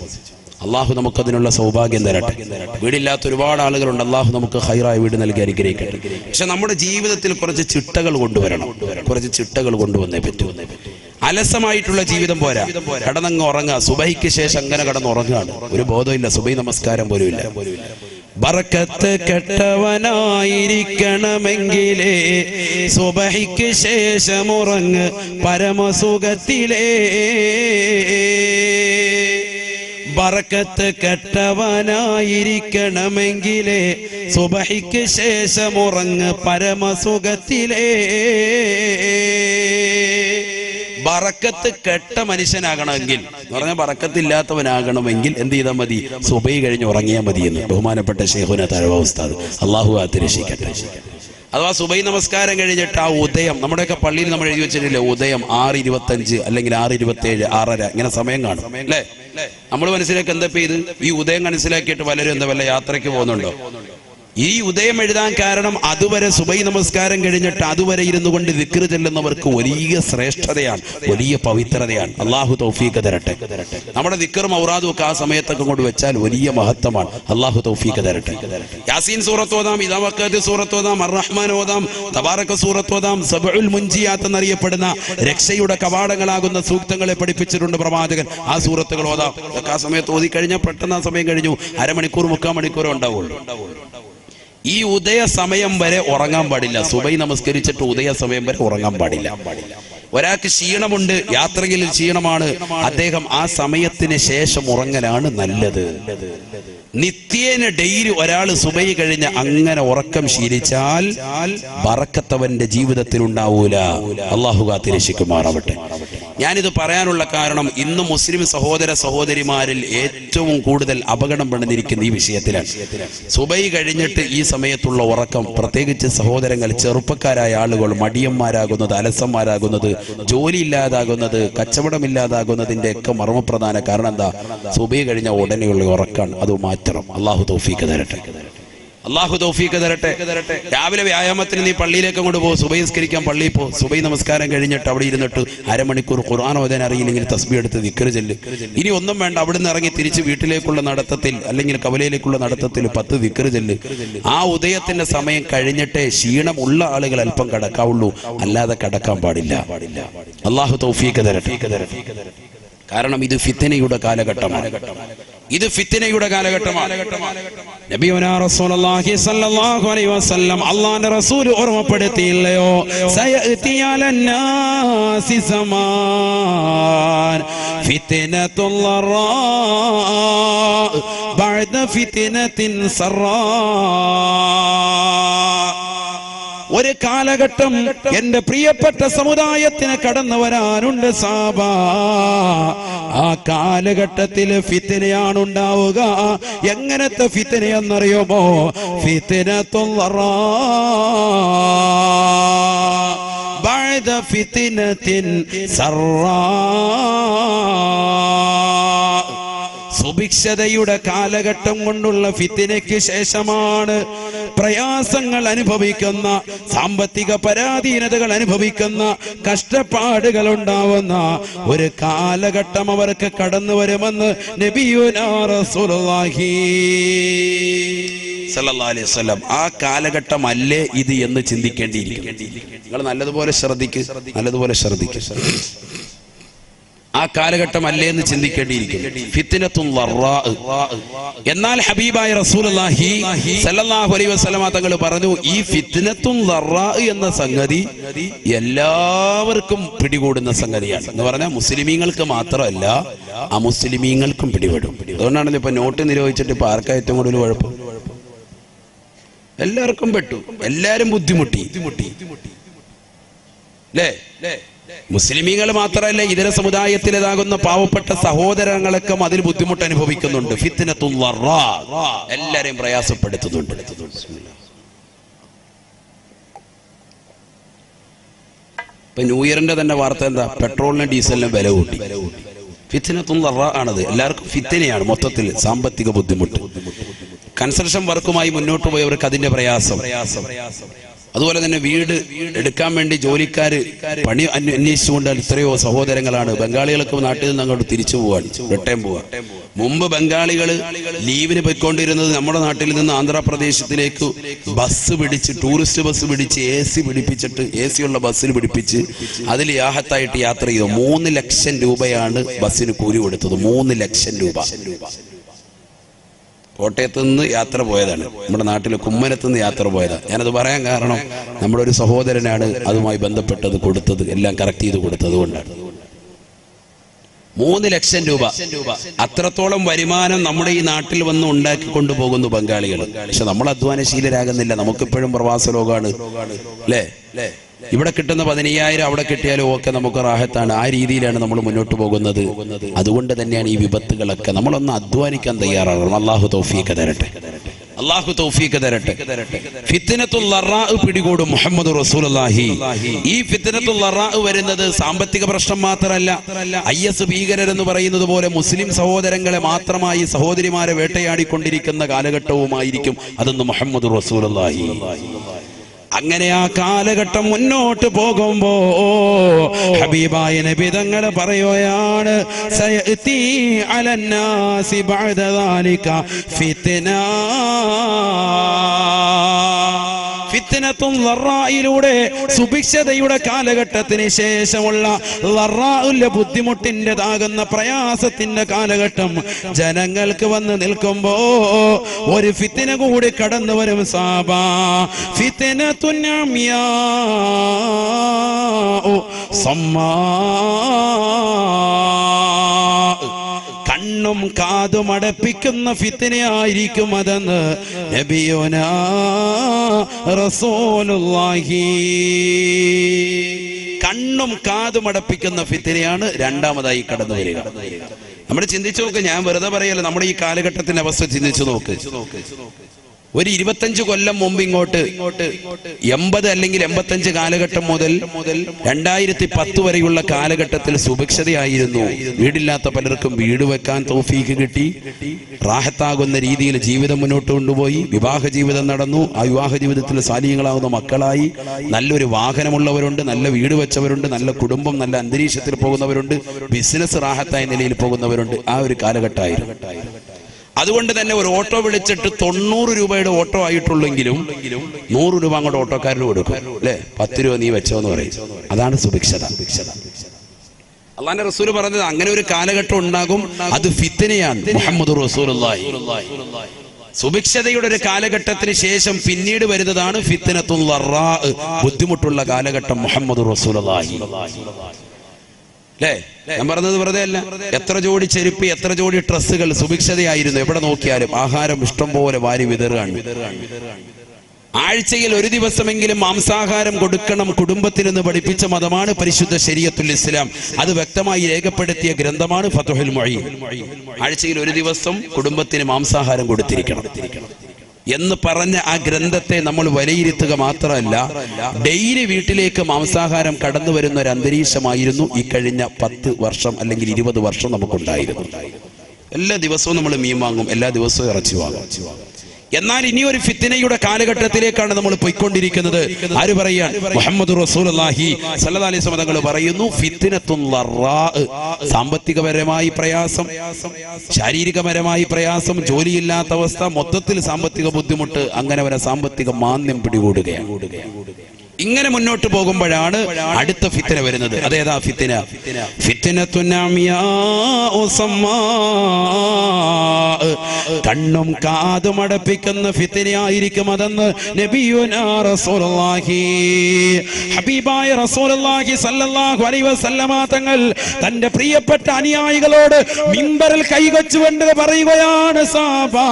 അള്ളാഹു നമുക്കതിനുള്ള സൗഭാഗ്യം തരട്ടെ. വീടില്ലാത്ത ഒരുപാട് ആളുകളുണ്ട്. അള്ളാഹു നമുക്ക് ഹൈറായ വീട് നൽകി അനുഗ്രഹിക്കട്ടെ. പക്ഷെ നമ്മുടെ ജീവിതത്തിൽ കുറച്ച് ചിട്ടകൾ കൊണ്ടുവരണം. കുറച്ച് ചിട്ടകൾ കൊണ്ടുവന്നേ പറ്റൂ. അലസമായിട്ടുള്ള ജീവിതം പോരാ. കടന്നങ്ങ് ഉറങ്ങുക. സുബഹിക്ക് ശേഷം അങ്ങനെ കടന്നുറങ്ങുകയാണ്. ഒരു ബോധമില്ല, സുബഹി നമസ്കാരം പോലും ഇല്ല. ബറക്കത്ത് കെട്ടവനായിരിക്കണമെങ്കിലേ സുബഹിക്ക് ശേഷം ഉറങ്ങ് പരമസുഖത്തിലേ. ബറക്കത്ത് കെട്ടവനായിരിക്കണമെങ്കിലേ സുബഹിക്ക് ശേഷം ഉറങ്ങ് പരമസുഖത്തിലേ. ബറക്കത്ത് കെട്ട മനുഷ്യനാകണമെങ്കിൽ എന്ന് പറഞ്ഞാൽ ബറക്കത്തില്ലാത്തവനാകണമെങ്കിൽ എന്ത് ചെയ്താൽ മതി? സുബഹി കഴിഞ്ഞ് ഉറങ്ങിയാൽ മതി എന്ന് ബഹുമാനപ്പെട്ട ശൈഖുന തഴവ ഉസ്താദ്, അള്ളാഹു കാത്തിരക്ഷിക്കട്ടെ. അഥവാ സുബഹി നമസ്കാരം കഴിഞ്ഞിട്ട് ആ ഉദയം, നമ്മുടെയൊക്കെ പള്ളിയിൽ നമ്മൾ എഴുതി വെച്ചിട്ടില്ലേ, ഉദയം 6:25 അല്ലെങ്കിൽ 6:27, 6:30 ഇങ്ങനെ സമയം കാണും അല്ലേ? നമ്മൾ മനസ്സിലാക്കി എന്താ ഇത്? ഈ ഉദയം മനസ്സിലാക്കിയിട്ട് പലരും എന്താ വല്ല യാത്രയ്ക്ക് പോകുന്നുണ്ടോ? ഈ ഉദയം എഴുതാൻ കാരണം അതുവരെ സുബഹി നമസ്കാരം കഴിഞ്ഞിട്ട് അതുവരെ ഇരുന്നു കൊണ്ട് ദിക്ർ ചെല്ലുന്നവർക്ക് വലിയ ശ്രേഷ്ഠതയാണ്, വലിയ പവിത്രതയാണ്. അള്ളാഹു തൗഫീഖ് തരട്ടെ. നമ്മുടെ ദിക്റും ഔറാദും ഒക്കെ ആ സമയത്തൊക്കെ കൊണ്ട് വെച്ചാൽ വലിയ മഹത്വമാണ്. അള്ളാഹു തൗഫീഖ് തരട്ടെ. യാസീൻ സൂറത്ത് ഓതാം, ഇദാ വഖഅത്ത് സൂറത്ത് ഓതാം, അർ-റഹ്മാൻ ഓതാം, തബാറക സൂറത്ത് ഓതാം. സബഉൽ മുൻജിയാത്ത് എന്നറിയപ്പെടുന്ന രക്ഷയുടെ കവാടങ്ങളാകുന്ന സൂക്തങ്ങളെ പഠിപ്പിച്ചിട്ടുണ്ട് പ്രവാചകൻ. ആ സൂറത്തുകൾ ഓതാം. ആ സമയത്ത് ഓതി കഴിഞ്ഞാൽ പെട്ടെന്ന് ആ സമയം കഴിഞ്ഞു. അരമണിക്കൂർ 3/4 മണിക്കൂറേ ഉണ്ടാവുള്ളൂ. ഈ ഉദയ സമയം വരെ ഉറങ്ങാൻ പാടില്ല. സുബഹി നമസ്കരിച്ചിട്ട് ഉദയ സമയം വരെ ഉറങ്ങാൻ പാടില്ല. ഒരാൾക്ക് ക്ഷീണമുണ്ട്, യാത്രയിൽ ക്ഷീണമാണ്, അദ്ദേഹം ആ സമയത്തിന് ശേഷം ഉറങ്ങലാണ് നല്ലത്. നിത്യേന ഡെയിലി ഒരാൾ സുബഹി കഴിഞ്ഞ് അങ്ങനെ ഉറക്കം ശീലിച്ചാൽ ബറക്കത്തവന്റെ ജീവിതത്തിൽ ഉണ്ടാവൂല. അള്ളാഹു കാത്തിരക്ഷിക്കുമാറാവട്ടെ. ഞാനിത് പറയാനുള്ള കാരണം ഇന്ന് മുസ്ലിം സഹോദരിമാരിൽ ഏറ്റവും കൂടുതൽ അപകടം പെടുന്നിരിക്കുന്ന ഈ വിഷയത്തിലാണ്. സുബഹി കഴിഞ്ഞിട്ട് ഈ സമയത്തുള്ള ഉറക്കം, പ്രത്യേകിച്ച് സഹോദരങ്ങൾ, ചെറുപ്പക്കാരായ ആളുകൾ മടിയന്മാരാകുന്നത്, അലസന്മാരാകുന്നത്, ജോലി ഇല്ലാതാകുന്നത്, കച്ചവടമില്ലാതാകുന്നതിന്റെ ഒക്കെ മർമ്മപ്രധാന കാരണം എന്താ? സുബഹി കഴിഞ്ഞ ഉടനെയുള്ള ഉറക്കാണ്. അത് മാറ്റണം. അള്ളാഹു തൗഫീഖ് തരട്ടെ. അള്ളാഹു തൗഫീഖ് തരട്ടെ. രാവിലെ വ്യായാമത്തിന് നീ പള്ളിയിലേക്ക് അങ്ങോട്ട് പോകും, സുബഹി നിസ്കരിക്കാൻ പള്ളിയിൽ പോ. സുബഹി നമസ്കാരം കഴിഞ്ഞിട്ട് അവിടെ ഇരുന്നിട്ട് അരമണിക്കൂർ ഖുർആൻ ഓതാൻ അറിയില്ലെങ്കിൽ തസ്ബീഹ് എടുത്ത് ദിക്ർ ചൊല്ല്. ഇനി ഒന്നും വേണ്ട, അവിടുന്ന് ഇറങ്ങി തിരിച്ച് വീട്ടിലേക്കുള്ള നടത്തത്തിൽ അല്ലെങ്കിൽ കവലയിലേക്കുള്ള നടത്തത്തിൽ 10 ദിക്ർ ചൊല്ല്. ആ ഉദയത്തിന്റെ സമയം കഴിഞ്ഞിട്ടേ ക്ഷീണമുള്ള ആളുകൾ അല്പം കടക്കാവുള്ളൂ, അല്ലാതെ കടക്കാൻ പാടില്ല. അള്ളാഹു തൗഫീഖ് തരട്ടെ. കാരണം ഇത് ഫിത്നയുടെ കാലഘട്ടമാണ്. ഇത് ഫിത്നയുടെ കാലഘട്ടമാണ്. നബിയുനാ റസൂലുള്ളാഹി സ്വല്ലല്ലാഹു അലൈഹി വസല്ലം അല്ലാഹുവിന്റെ റസൂൽ ഓർമ്മപ്പെടുത്തിയില്ലയോ? സയഅതി അലന്നാസി സമാൻ ഫിത്നത്തുൽ ളറാ ബഅദ ഫിത്നത്തിൻ സറാ. ഒരു കാലഘട്ടം എന്റെ പ്രിയപ്പെട്ട സമുദായത്തിന് കടന്നു വരാനുണ്ട് സാബാ. ആ കാലഘട്ടത്തിൽ ഫിത്നയാണ് ഉണ്ടാവുക. എങ്ങനത്തെ ഫിത്നയെന്നറിയുമോ? ഫിത്നത്തുൽ ദറാ ബഅദ ഫിത്നത്തിൻ സറാ. സുഭിക്ഷതയുടെ കാലഘട്ടം കൊണ്ടുള്ള ഫിത്നയ്ക്ക് ശേഷമാണ് പ്രയാസങ്ങൾ അനുഭവിക്കുന്ന, സാമ്പത്തിക പരാധീനതകൾ അനുഭവിക്കുന്ന, കഷ്ടപ്പാടുകൾ ഉണ്ടാവുന്ന ഒരു കാലഘട്ടം അവർക്ക് കടന്നു വരുമെന്ന് നബിയുനാ റസൂലുള്ളാഹി സല്ലല്ലാഹു അലൈഹി വസല്ലം. ആ കാലഘട്ടം അല്ലേ ഇത് എന്ന് ചിന്തിക്കേണ്ടിയിരിക്കും. നിങ്ങൾ നല്ലതുപോലെ ശ്രദ്ധിക്കുക. ആ കാലഘട്ടം അല്ലേ എന്ന് ചിന്തിക്കേണ്ടിയിരിക്കും. ഫിത്നത്തുൽ ദറാ. എന്നാൽ ഹബീബായ റസൂലുള്ളാഹി സല്ലല്ലാഹു അലൈഹി വസല്ലമ തങ്ങൾ പറഞ്ഞു, ഈ ഫിത്നത്തുൽ ദറാ എന്ന സംഗതി എല്ലാവർക്കും പിടികൂടുന്ന സംഗതിയാണ് എന്ന് പറഞ്ഞാൽ മുസ്ലിമീങ്ങൾക്ക് മാത്രമല്ല അമുസ്ലിമീങ്ങൾക്കും പിടിപെടും. അതുകൊണ്ടാണല്ലോ ഇപ്പൊ നോട്ട് നിരോധിച്ചിട്ട് ഇപ്പൊ ആർക്കാ ഏറ്റവും കൂടുതൽ കുഴപ്പം? എല്ലാവർക്കും പെട്ടു, എല്ലാരും ബുദ്ധിമുട്ടി അല്ലേ? മുസ്ലിമീങ്ങൾ മാത്രമല്ല, ഇതര സമുദായത്തിലേതാകുന്ന പാവപ്പെട്ട സഹോദരങ്ങളൊക്കെ അതിൽ ബുദ്ധിമുട്ട് അനുഭവിക്കുന്നുണ്ട്. ഫിത്നത്തുൽ ദറാ എല്ലാരെയും പ്രയാസപ്പെടുത്തുന്നുണ്ട്. ഇപ്പൊ ന്യൂ ഇയറിന്റെ തന്നെ വാർത്ത എന്താ? പെട്രോളിനും ഡീസലിനും വില കൂട്ടി. ഫിത്നത്തുൽ ദറാ ആണത്. എല്ലാവർക്കും ഫിത്നയാണ് മൊത്തത്തിൽ. സാമ്പത്തിക ബുദ്ധിമുട്ട്, കൺസ്ട്രക്ഷൻ വർക്കുമായി മുന്നോട്ട് പോയവർക്ക് അതിന്റെ പ്രയാസം. അതുപോലെ തന്നെ വീട് എടുക്കാൻ വേണ്ടി ജോലിക്കാര് പണി അന്വേഷിച്ചുകൊണ്ട് എത്രയോ സഹോദരങ്ങളാണ്. ബംഗാളികളൊക്കെ നാട്ടിൽ നിന്ന് അങ്ങോട്ട് തിരിച്ചു പോവാണ്, റിട്ടേൺ പോവാ. മുമ്പ് ബംഗാളികൾ ലീവിന് പോയിക്കൊണ്ടിരുന്നത് നമ്മുടെ നാട്ടിൽ നിന്ന് ആന്ധ്രാപ്രദേശത്തിലേക്ക് ബസ് പിടിച്ച്, ടൂറിസ്റ്റ് ബസ് പിടിച്ച്, AC പിടിപ്പിച്ചിട്ട്, AC ഉള്ള ബസ്സിൽ പിടിപ്പിച്ച് അതിൽ യാഹത്തായിട്ട് യാത്ര ചെയ്തു. 3 ലക്ഷം രൂപയാണ് ബസ്സിന് കൂലി കൊടുത്തത്. 3 ലക്ഷം രൂപ. കോട്ടയത്ത് നിന്ന് യാത്ര പോയതാണ്, നമ്മുടെ നാട്ടിൽ കുമ്മനത്ത് നിന്ന് യാത്ര പോയതാണ്. ഞാനത് പറയാൻ കാരണം നമ്മുടെ ഒരു സഹോദരനാണ് അതുമായി ബന്ധപ്പെട്ടത് കൊടുത്തത്, എല്ലാം കറക്റ്റ് ചെയ്ത് കൊടുത്തത് കൊണ്ടാണ്. 3 ലക്ഷം രൂപ, അത്രത്തോളം വരുമാനം നമ്മുടെ ഈ നാട്ടിൽ വന്ന് ഉണ്ടാക്കിക്കൊണ്ടു പോകുന്നു ബംഗാളികൾ. പക്ഷെ നമ്മൾ അധ്വാനശീലരാകുന്നില്ല. നമുക്കിപ്പോഴും പ്രവാസ ലോകമാണ് അല്ലേ? ഇവിടെ കിട്ടുന്ന 15,000 അവിടെ കിട്ടിയാലും ഒക്കെ നമുക്ക് റാഹത്താണ്. ആ രീതിയിലാണ് നമ്മൾ മുന്നോട്ട് പോകുന്നത്. അതുകൊണ്ട് തന്നെയാണ് ഈ വിപത്തുകളൊക്കെ. നമ്മളൊന്ന് അധ്വാനിക്കാൻ തയ്യാറാകണം. അള്ളാഹു തൗഫീഖ് തരട്ടെ. ഫിത്നത്തുൽ ദറാ പിടികൂടും മുഹമ്മദ് റസൂലുള്ളാഹി. ഈ ഫിത്നത്തുൽ ദറാ വരുന്നത് സാമ്പത്തിക പ്രശ്നം മാത്രമല്ല, IS ഭീകരരെന്ന് പറയുന്നത് പോലെ മുസ്ലിം സഹോദരങ്ങളെ മാത്രമായി, സഹോദരിമാരെ വേട്ടയാടിക്കൊണ്ടിരിക്കുന്ന കാലഘട്ടവുമായിരിക്കും അതെന്ന് മുഹമ്മദ് റസൂലുള്ളാഹി. അങ്ങനെ ആ കാലഘട്ടം മുന്നോട്ട് പോകുമ്പോ ഹബീബായ നബി തങ്ങൾ പറയുകയാണ്, സയഅതി അലന്നാസി ബഅദ ദാലിക ഫിത്ന. ഫിത്നത്തുൽ ദറായിലൂടെ സുഭിക്ഷതയുടെ കാലഘട്ടത്തിന് ശേഷമുള്ള ദറാഉൽ ബുദ്ധിമുട്ടിൻ്റെതാകുന്ന പ്രയാസത്തിന്റെ കാലഘട്ടം ജനങ്ങൾക്ക് വന്ന് നിൽക്കുമ്പോ ഒരു ഫിത്ന കൂടി കടന്നു വരും സാബാ. ഫിത്നത്തുൻ അമിയാ സമ്മാ. കണ്ണും കാതും അടപ്പിക്കുന്ന ഫിത്നയായിരിക്കും അതെന്ന് നബിയുനാ റസൂലുള്ളാഹി. കണ്ണും കാതും അടപ്പിക്കുന്ന ഫിത്നയാണ് രണ്ടാമതായി കടന്നു വരിക. നമ്മൾ ചിന്തിച്ചു നോക്ക്, ഞാൻ വെറുതെ പറയല്ല, നമ്മുടെ ഈ കാലഘട്ടത്തിന്റെ അവസ്ഥ ചിന്തിച്ചു നോക്ക്. ഒരു 25 കൊല്ലം മുമ്പ് ഇങ്ങോട്ട് 80 അല്ലെങ്കിൽ 85 കാലഘട്ടം മുതൽ 2010 വരെയുള്ള കാലഘട്ടത്തിൽ സുഭിക്ഷതയായിരുന്നു. വീടില്ലാത്ത പലർക്കും വീട് വെക്കാൻ തൗഫീഖ് കിട്ടി. റാഹത്താകുന്ന രീതിയിൽ ജീവിതം മുന്നോട്ട് കൊണ്ടുപോയി. വിവാഹ ജീവിതം നടന്നു. ആ വിവാഹ ജീവിതത്തിൽ സാലിഹ്യങ്ങളാകുന്ന മക്കളായി. നല്ലൊരു വാഹനമുള്ളവരുണ്ട്, നല്ല വീട് വെച്ചവരുണ്ട്, നല്ല കുടുംബം, നല്ല അന്തരീക്ഷത്തിൽ പോകുന്നവരുണ്ട്, ബിസിനസ് റാഹത്തായ നിലയിൽ പോകുന്നവരുണ്ട്. ആ ഒരു കാലഘട്ടമായിരുന്നു. അതുകൊണ്ട് തന്നെ ഒരു ഓട്ടോ വിളിച്ചിട്ട് 90 രൂപയുടെ ഓട്ടോ ആയിട്ടുള്ളെങ്കിലും 100 രൂപ അങ്ങോട്ട് ഓട്ടോക്കാരന് കൊടുക്കും അല്ലെ? 10 രൂപ നീ വെച്ചോന്ന് പറയും. അതാണ് സുഭിക്ഷത. അള്ളാന്റെ റസൂല് പറഞ്ഞത് അങ്ങനെ ഒരു കാലഘട്ടം ഉണ്ടാകും, അത് ഫിത്നയാണ്. മുഹമ്മദ് റസൂലുള്ളാഹി. സുഭിക്ഷതയുടെ ഒരു കാലഘട്ടത്തിന് ശേഷം പിന്നീട് വരുന്നതാണ് ഫിത്നത്തുൽ ദറാ, ബുദ്ധിമുട്ടുള്ള കാലഘട്ടം. മുഹമ്മദ് റസൂലുള്ളാഹി അല്ലേ? ഞാൻ പറഞ്ഞത് വെറുതെ അല്ല. എത്ര ജോഡി ചെരുപ്പ്, എത്ര ജോഡി ഡ്രസ്സുകൾ സുഭിക്ഷതയായിരുന്നു. എവിടെ നോക്കിയാലും ആഹാരം ഇഷ്ടം പോലെ വാരി വിതറുകയാണ്. ആഴ്ചയിൽ ഒരു ദിവസമെങ്കിലും മാംസാഹാരം കൊടുക്കണം കുടുംബത്തിനെന്ന് പഠിപ്പിച്ച മതമാണ് പരിശുദ്ധ ശരീഅത്തുൽ ഇസ്ലാം. അത് വ്യക്തമായി രേഖപ്പെടുത്തിയ ഗ്രന്ഥമാണ് ഫത്ഹുൽ മുഈൻ. ആഴ്ചയിൽ ഒരു ദിവസം കുടുംബത്തിന് മാംസാഹാരം കൊടുത്തിരിക്കണം എന്ന് പറഞ്ഞ ആ ഗ്രന്ഥത്തെ നമ്മൾ വിലയിരുത്തുക മാത്രമല്ല, ഡെയിലി വീട്ടിലേക്ക് മാംസാഹാരം കടന്നു വരുന്ന ഒരു അന്തരീക്ഷമായിരുന്നു ഈ കഴിഞ്ഞ 10 വർഷം അല്ലെങ്കിൽ 20 വർഷം നമുക്കുണ്ടായിരുന്നു. എല്ലാ ദിവസവും നമ്മൾ മീൻ വാങ്ങും, എല്ലാ ദിവസവും ഇറച്ചി വാങ്ങും. എന്നാൽ ഇനി ഒരു ഫിത്നയുടെ കാലഘട്ടത്തിലേക്കാണ് നമ്മൾ പോയിക്കൊണ്ടിരിക്കുന്നത്. ആര് പറയാൻ? മുഹമ്മദ് റസൂലുള്ളാഹി സ്വല്ലല്ലാഹി അലൈഹി വസല്ലം തങ്ങൾ പറയുന്നു, ഫിത്നത്തുൽ ലറാ, സാമ്പത്തികപരമായി പ്രയാസം, ശാരീരികപരമായി പ്രയാസം, ജോലിയില്ലാത്ത അവസ്ഥ, മൊത്തത്തിൽ സാമ്പത്തിക ബുദ്ധിമുട്ട്, അങ്ങനെ വരെ സാമ്പത്തിക മാന്ദ്യം പിടികൂടുകയാണ്. ഇങ്ങനെ മുന്നോട്ട് പോകുമ്പോഴാണ് അടുത്ത ഫിത്ന വരുന്നത്. അതേതാ ഫിത്ന? ഫിത്നത്തുൻ അമിയാഉ സമ്മാ, കണ്ണും കാതും അടപ്പിക്കുന്ന ഫിത്നയായിരിക്കും അതെന്ന് നബിയുനാ റസൂലുള്ളാഹി, ഹബീബായ റസൂലുള്ളാഹി സ്വല്ലല്ലാഹു അലൈഹി വസല്ലമ തങ്ങൾ തന്റെ പ്രിയപ്പെട്ട അനുയായികളോട് മിമ്പറിൽ കൈവച്ചുകൊണ്ട് പറയുകയാണ്, സഹാബാ,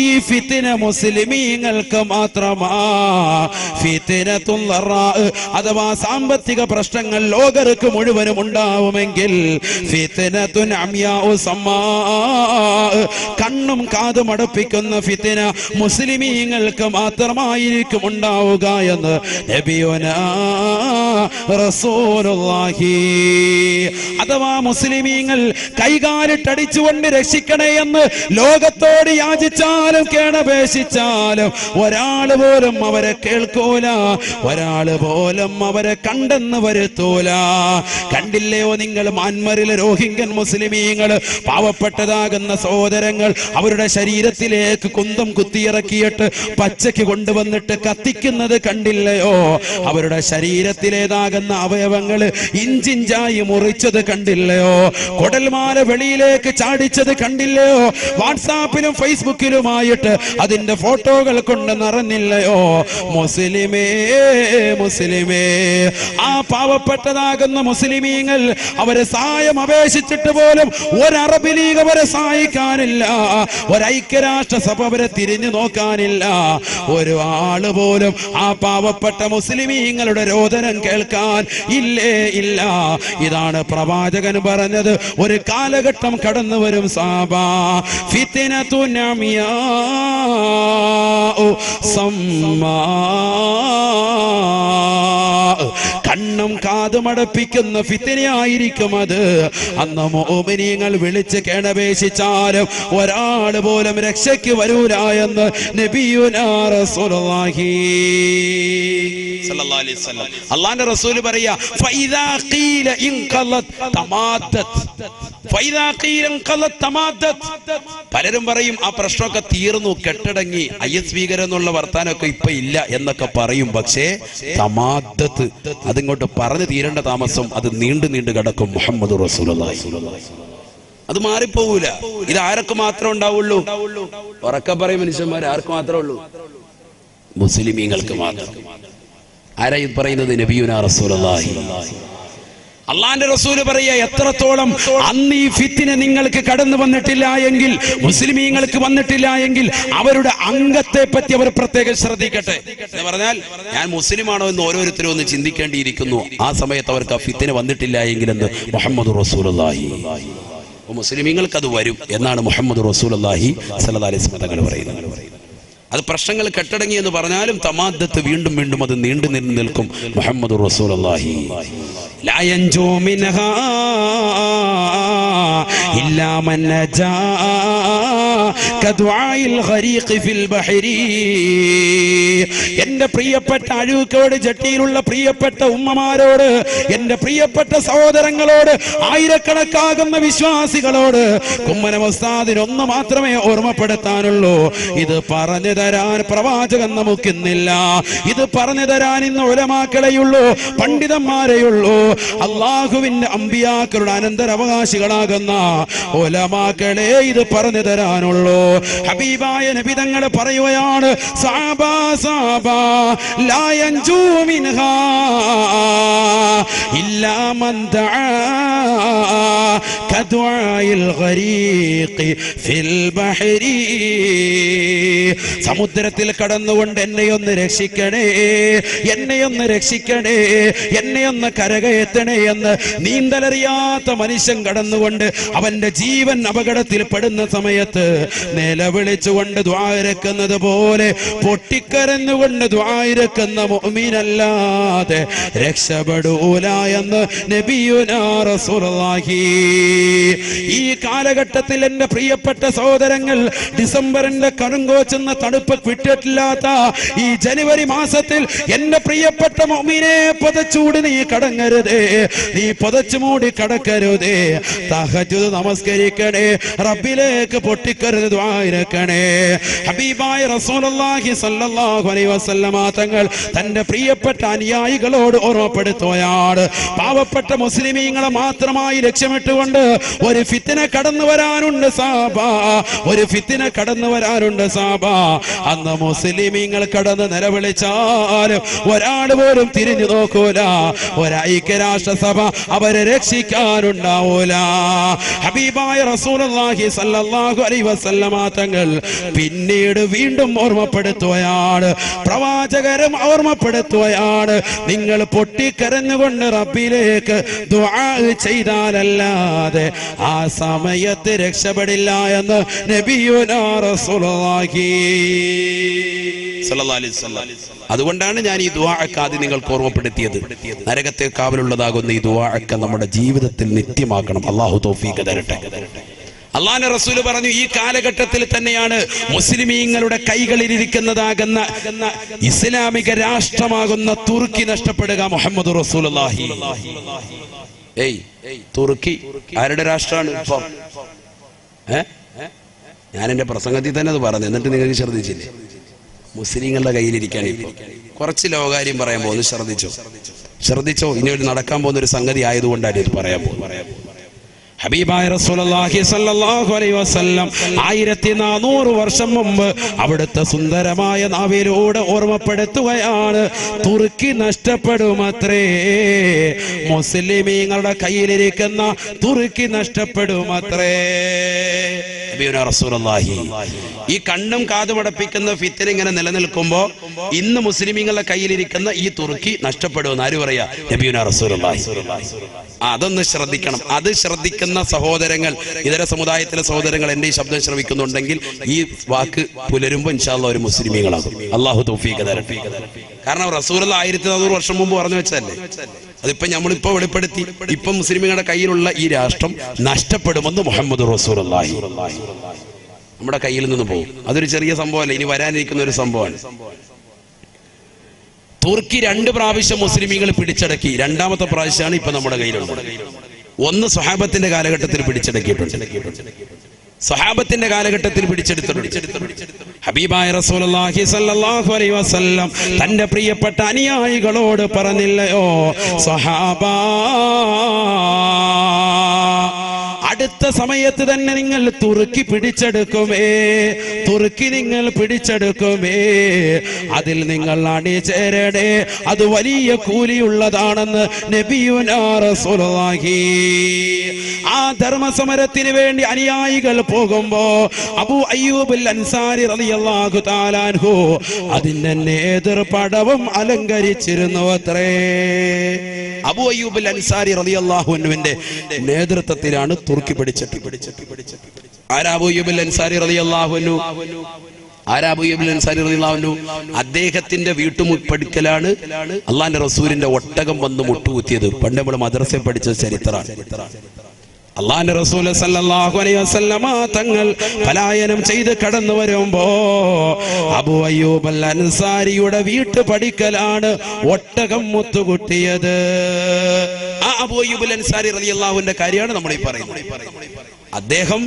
ഈ ഫിത്ന മുസ്ലിമീങ്ങൾക്ക് മാത്രമാ. ഫിത്നത്തുൽ ലറാ അഥവാ സാമ്പത്തിക പ്രശ്നങ്ങൾ ലോകർക്ക് മുഴുവനും ഉണ്ടാവുമെങ്കിൽ ഫിത്നത്തുൻ അമിയാഉ സമ്മാ, കണ്ണും കാതും അടപ്പിക്കുന്ന ഫിത്ന മുസ്ലിമീങ്ങൾക്ക് മാത്രമായിരിക്കും ഉണ്ടാവുക എന്ന് നബിയുനാ റസൂലുള്ളാഹി. അഥവാ മുസ്ലിമീങ്ങൾ കൈകാലിട്ടടിച്ചുകൊണ്ട് രക്ഷിക്കണേ എന്ന് ലോകത്തോട് യാചിച്ചാലും കേണപേക്ഷിച്ചാലും ഒരാൾ പോലും അവരെ കേൾക്കൂല, ഒരാള് പോലും അവരെ കണ്ടെന്ന് വരുത്തൂല. കണ്ടില്ലയോ നിങ്ങൾ മ്യാൻമറിലെ റോഹിംഗ്യൻ മുസ്ലിമീങ്ങൾ, പാവപ്പെട്ടതാകുന്ന സഹോദരങ്ങൾ അവരുടെ ശരീരത്തിലേക്ക് കുന്തം കുത്തിയിറക്കിയിട്ട് പച്ചയ്ക്ക് കൊണ്ടുവന്നിട്ട് കത്തിക്കുന്നത് കണ്ടില്ലയോ? അവരുടെ ശരീരത്തിലേതാകുന്ന അവയവങ്ങൾ ഇഞ്ചിഞ്ചായി മുറിച്ചത് കണ്ടില്ലയോ? കുടൽമാല വെളിയിലേക്ക് ചാടിച്ചത് കണ്ടില്ലയോ? വാട്സാപ്പിലും ഫേസ്ബുക്കിലുമായിട്ട് അതിന്റെ ഫോട്ടോകൾ കൊണ്ട് നിറഞ്ഞില്ലയോ? മുസ്ലിമേ, മുസ്ലിമേ, ആ പാവപ്പെട്ടതാകുന്ന മുസ്ലിമീങ്ങൾ അവരെ സഹായം അപേക്ഷിച്ചിട്ട് പോലും ഒരു അറബ് ലീഗ് അവരെ സഹായിക്കാനില്ല, ഒരു ഐക്യരാഷ്ട്രസഭ അവരെ തിരിഞ്ഞു നോക്കാനില്ല, ഒരു ആള് പോലും ആ പാവപ്പെട്ട മുസ്ലിമീങ്ങളുടെ രോദനം കേൾക്കാൻ ഇല്ലേ ഇല്ല. ഇതാണ് പ്രവാചകൻ പറഞ്ഞത്. ഒരു കാലഘട്ടം കടന്നു വരും സഹാബാ, ഫിത്നത്തുൻ അമിയാഉ സമ്മാ, കണ്ണും കാതും അടപ്പിക്കുന്ന ഫിത്നയായിരിക്കും അത്. അന്ന് മുഅ്മിനീങ്ങൾ വിളിച്ച് കേണപേക്ഷിച്ചാലും ഒരാൾ പോലും രക്ഷയ്ക്ക് വരൂല എന്ന് നബിയുനാ റസൂലുള്ളാഹി സ്വല്ലല്ലാഹു അലൈഹി വസല്ലം. അല്ലാഹുവിന്റെ റസൂൽ പറയാ, ഫൈദാ ഖീല ഇൻഖലത് തമാദത്, ഫൈദാ ഖീല ഇൻഖലത് തമാദത്. പലരും പറയും ആ പ്രശ്നമൊക്കെ തീർന്നു, കെട്ടടങ്ങി, IS ഭീകരം എന്നുള്ള വർത്താനമൊക്കെ ഇപ്പൊ ഇല്ല എന്നൊക്കെ പറയും. പക്ഷേ തമാദത്ത്, അതിങ്ങോട്ട് പറഞ്ഞു തീരേണ്ട താമസം അത് നീണ്ടു നീണ്ടു കിടക്കും. മുഹമ്മദ് റസൂലുള്ളാഹി, അത് മാറിപ്പോകൂല. ഇത് ആർക്ക് മാത്രമേ ഉണ്ടാവുള്ളൂ? ഉറക്കെ പറയും മനുഷ്യന്മാർ, ആർക്ക് മാത്രമേ ഉള്ളൂ? മുസ്ലിമീങ്ങൾക്ക് മാത്രം. ആരാ ഇത് പറയുന്നത്? നബിയുനാ റസൂലുള്ളാഹി. അള്ളാന്റെ റസൂല് പറയാ, എത്രത്തോളം അന്ന് ഈ ഫിത്ന നിങ്ങൾക്ക് കടന്നു വന്നിട്ടില്ല എങ്കിൽ, മുസ്ലിമീങ്ങൾക്ക് വന്നിട്ടില്ല എങ്കിൽ അവരുടെ അംഗത്തെ പറ്റി അവർ പ്രത്യേകം ശ്രദ്ധിക്കട്ടെ എന്ന് പറഞ്ഞാൽ, ഞാൻ മുസ്ലിമാണോ എന്ന് ഓരോരുത്തരും ഒന്ന് ചിന്തിക്കേണ്ടിയിരിക്കുന്നു. ആ സമയത്ത് അവർക്ക് ആ ഫിത്ന വന്നിട്ടില്ല എങ്കിൽ എന്ന് മുഹമ്മദ് റസൂലുള്ളാഹി. മുസ്ലിമീങ്ങൾക്ക് അത് വരും എന്നാണ് മുഹമ്മദ് റസൂലുള്ളാഹി സ്വല്ലല്ലാഹി അലൈഹി വസല്ലം തങ്ങൾ പറയുന്നത്. അത് പ്രശ്നങ്ങൾ കെട്ടടങ്ങി എന്ന് പറഞ്ഞാലും തമാദ്ദത്ത് വീണ്ടും വീണ്ടും അത് നീണ്ടു നിൽക്കും. മുഹമ്മദ് റസൂലുള്ളാഹി. ലാ യൻജൂ മിൻഹാ ഇല്ലാ മൻ നജാ കദുആഇൽ ഖരീഖ് ഫിൽ ബഹരി. എന്റെ പ്രിയപ്പെട്ട അഴൂക്കോട് ജട്ടിയിലുള്ള പ്രിയപ്പെട്ട ഉമ്മമാരോട്, എന്റെ പ്രിയപ്പെട്ട സഹോദരങ്ങളോട്, ആയിരക്കണക്കാകുന്ന വിശ്വാസികളോട് കുമ്മനം ഉസ്താദിന് ഒന്ന് മാത്രമേ ഓർമ്മപ്പെടുത്താനുള്ളൂ. ഇത് പറഞ്ഞു തരാൻ പ്രവാചകൻ നമുക്കിന്നില്ല. ഇത് പറഞ്ഞു തരാൻ ഇന്ന് ഉലമാക്കളെയുള്ളൂ, പണ്ഡിതന്മാരെയുള്ളൂ. അള്ളാഹുവിന്റെ അമ്പിയാക്കളുടെ അനന്തരാവകാശികളാകുന്ന ഉലമാക്കളെ ഇത് പറഞ്ഞു തരാനുള്ളൂ. ഹബീബായ നബി തങ്ങൾ പറയുകയാണ്, സഹാബാ സഹാബാ, ലാ യൻജൂ മിൻഹാ ഇല്ലാ മൻ ദആ കദുആഇൽ ഗരീഖി ഫിൽ ബഹരി. സമുദ്രത്തിൽ കടന്നുകൊണ്ട് എന്നെയൊന്ന് രക്ഷിക്കണേ, എന്നെയൊന്ന് രക്ഷിക്കണേ, എന്നെയൊന്ന് കരകയറ്റണേ എന്ന് നീന്തലറിയാത്ത മനുഷ്യൻ കടന്നുകൊണ്ട് അവന്റെ ജീവൻ അപകടത്തിൽ പെടുന്ന സമയത്ത് നിലവിളിച്ചുകൊണ്ട് ദുആ ഇറക്കുന്നത് പോലെ പൊട്ടിക്കരഞ്ഞുകൊണ്ട് ദുആ ഇറക്കുന്ന മുഅ്മിനല്ലാതെ രക്ഷപ്പെടൂല എന്ന് നബിയുനാ റസൂലുള്ളാഹി. ഈ കാലഘട്ടത്തിൽ എന്റെ പ്രിയപ്പെട്ട സഹോദരങ്ങൾ, ഡിസംബറിന്റെ കടുങ്കോച്ചുന്ന തണുപ്പ് വിട്ടിട്ടില്ലാത്ത ഈ ജനുവരി മാസത്തിൽ എന്റെ പ്രിയപ്പെട്ട മുഅ്മിനെ പതച്ചൂടി നീ കടങ്ങരുതേ, നീ പതച്ചു മൂടി കടക്കരുതേ. തഹജ്ജുദ് നമസ്കരിക്കണേ, റബ്ബിലേക്ക് പൊട്ടിക്കരുത് ദുആ ഇറക്കണേ. ഹബീബായ റസൂലുള്ളാഹി സ്വല്ലല്ലാഹു അലൈഹി വസല്ലമ തങ്ങൾ തന്റെ പ്രിയപ്പെട്ട അനുയായികളോട് ഓർമ്മപ്പെടുത്തുകയാണ്, പാവപ്പെട്ട മുസ്ലിമീങ്ങളെ മാത്രമായി ലക്ഷ്യമിട്ടുകൊണ്ട് ഒരു ഫിത്ന കടന്നു വരാനുണ്ട് സാബ, ഒരു ഫിത്ന കടന്നു വരാനുണ്ട് സാബ. അന്ന് മുസ്ലിമീങ്ങൾ കടന്ന് നിലവിളിച്ചാലും ഒരാൾ പോലും തിരിഞ്ഞു നോക്കൂല, ഒരൈക്യരാഷ്ട്രസഭ അവരെ രക്ഷിക്കാനുണ്ടാവൂല. ഹബീബായ റസൂലുള്ളാഹി സ്വല്ലല്ലാഹു അലൈഹി വസല്ലമ തങ്ങൾ പിന്നീട് വീണ്ടും ഓർമ്മപ്പെടുത്തുകയാണ്, പ്രവാചകരും ഓർമ്മപ്പെടുത്തുകയാണ്, നിങ്ങൾ പൊട്ടിക്കരഞ്ഞുകൊണ്ട് റബ്ബിലേക്ക് ദുആ ചെയ്താലല്ലാതെ ആ സമയത്ത് രക്ഷപ്പെടില്ല എന്ന് നബിയുനാ റസൂലുള്ളാഹി സ്വല്ലല്ലാഹു അലൈഹി വസല്ലം. അതുകൊണ്ടാണ് ഞാൻ ഈ ദുആഅക്ക് ആദ്യം നിങ്ങൾക്ക് ഓർമ്മപ്പെടുത്തിയത്. നരകത്തെ കാവലുള്ളതാകുന്ന ഈ ദുആഅക്ക് നമ്മുടെ ജീവിതത്തിൽ നിത്യമാക്കണം. അല്ലാഹു തൗഫീഖ് തരട്ടെ. അള്ളാഹുവിന്റെ റസൂല് പറഞ്ഞു, ഈ കാലഘട്ടത്തിൽ തന്നെയാണ് മുസ്ലിമീങ്ങളുടെ കൈകളിലിരിക്കുന്നതാകുന്ന ഇസ്ലാമിക രാഷ്ട്രമാകുന്ന തുർക്കി നഷ്ടപ്പെടുക. മുഹമ്മദ് റസൂലുള്ളാഹി. തുർക്കി ആരുടെ രാഷ്ട്രമാണ് ഇപ്പം? ഞാൻ എന്റെ പ്രസംഗത്തിൽ തന്നെ അത് പറഞ്ഞു, എന്നിട്ട് നിങ്ങൾക്ക് ശ്രദ്ധിച്ചില്ലേ? മുസ്ലിങ്ങളുടെ കയ്യിലിരിക്കാൻ. കുറച്ച് ലോകാര്യം പറയാൻ പോകുന്നു, ശ്രദ്ധിച്ചോ. ഇനി ഒരു നടക്കാൻ പോകുന്ന ഒരു സംഗതി ആയതുകൊണ്ടാണ് ഇത് പറയാൻ പോകുന്നത്. ഹബീബായ റസൂലുള്ളാഹി സ്വല്ലല്ലാഹു അലൈഹി വസല്ലം 1400 വർഷം മുമ്പ് അവിടുത്തെ സുന്ദരമായ നാവിലൂടെ ഓർമ്മപ്പെടുത്തുകയാണ്, തുർക്കി നഷ്ടപ്പെടുമത്രേ, മുസ്ലിമീങ്ങളുടെ കയ്യിലിരിക്കുന്ന തുർക്കി നഷ്ടപ്പെടുമത്രേ. നബിയുനാ റസൂലുള്ളാഹി. ഈ കണ്ണും കാതുമടപ്പിക്കുന്ന ഫിത്ന ഇങ്ങനെ നിലനിൽക്കുമ്പോ ഇന്ന് മുസ്ലിമീങ്ങളുടെ കയ്യിലിരിക്കുന്ന ഈ തുർക്കി നഷ്ടപ്പെടുമെന്ന് ആര് പറയാ? നബിയുനാ റസൂലുള്ളാഹി. അതൊന്ന് ശ്രദ്ധിക്കണം. അത് ശ്രദ്ധിക്കുന്ന സഹോദരങ്ങൾ, ഇതര സമുദായത്തിലെ സഹോദരങ്ങൾ എന്റെ ഈ ശബ്ദം ശ്രവിക്കുന്നുണ്ടെങ്കിൽ ഈ വാക്ക് പുലരുമ്പോ ഇൻഷാ അല്ലാഹ് ഒരു മുസ്ലിമീങ്ങളാകും. അല്ലാഹു തൗഫീഖ് തരട്ടെ. കാരണം റസൂലുള്ളാഹി 1400 വർഷം മുമ്പ് പറഞ്ഞു വെച്ചല്ലേ, അതിപ്പോ നമ്മളിപ്പോ വെളിപ്പെടുത്തി. ഇപ്പൊ മുസ്ലിമീങ്ങളുടെ കയ്യിലുള്ള ഈ രാഷ്ട്രം നഷ്ടപ്പെടുമെന്ന് മുഹമ്മദ് റസൂലുള്ളാഹി നമ്മുടെ കയ്യിൽ നിന്ന് പോകും. അതൊരു ചെറിയ സംഭവമല്ല, ഇനി വരാനിരിക്കുന്ന ഒരു സംഭവമാണ്. തുർക്കി 2 പ്രാവശ്യം മുസ്ലിമീങ്ങൾ പിടിച്ചടക്കി. 2ാമത്തെ പ്രാവശ്യമാണ് ഇപ്പൊ നമ്മുടെ കയ്യിലുള്ളത്. ഒന്ന് സ്വഹാബത്തിന്റെ കാലഘട്ടത്തിൽ പിടിച്ചടക്കിയിട്ടുണ്ട്, സ്വഹാബത്തിന്റെ കാലഘട്ടത്തിൽ പിടിച്ചെടുത്തിട്ടുണ്ട്. ഹബീബായ റസൂലുള്ളാഹി സ്വല്ലല്ലാഹു അലൈഹി വസല്ലം തന്റെ പ്രിയപ്പെട്ട അനുയായികളോട് പറഞ്ഞില്ലയോ, സ്വഹാബാ, അടുത്ത സമയത്ത് തന്നെ നിങ്ങൾ തുർക്കി പിടിച്ചെടുക്കുമേ, തുർക്കി നിങ്ങൾ പിടിച്ചെടുക്കുമേ, അതിൽ നിങ്ങൾ അണിചേരണേ, അത് വലിയ കൂലിയുള്ളതാണെന്ന് നബിയുനാ റസൂലുള്ളാഹി. ആ ധർമ്മസമരത്തിന് വേണ്ടി അനുയായികൾ പോകുമ്പോ അബൂ അയ്യൂബുൽ അൻസാരി റളിയല്ലാഹു തആല അൻഹു അതിന്റെ നേതൃപടവും അലങ്കരിച്ചിരുന്നു അത്രേ. അബൂ അയ്യൂബുൽ അൻസാരി റളിയല്ലാഹു അൻഹുവിന്റെ നേതൃത്വത്തിലാണ് തുർക്കി പിടിച്ചെത്തി. ആരാ അബൂ അയ്യൂബുൽ അൻസാരി റളിയല്ലാഹു അൻഹു? അദ്ദേഹത്തിന്റെ വീട്ടുമുപ്പടിക്കലാണ് അള്ളാന്റെ റസൂലിന്റെ ഒട്ടകം വന്ന് മുട്ടുകുത്തിയത്. പണ്ട് നമ്മൾ മദ്രസയിൽ പഠിച്ച ചരിത്രമാണ്. അള്ളാന്റെ റസൂൽ സല്ലല്ലാഹു അലൈഹി വസല്ലമ തങ്ങൾ പലായനം ചെയ്ത് കടന്നു വരുമ്പോ അബൂ അയ്യൂബ് അൽ അൻസാരിയുടെ വീട്ടുപടിക്കലാണ് ഒട്ടകം മുത്തുകുട്ടിയത്. ആ അബൂ അയ്യൂബ് അൽ അൻസാരി റളിയല്ലാഹുവിന്റെ കാര്യമാണ് നമ്മൾ ഈ പറയുന്നത്. അദ്ദേഹം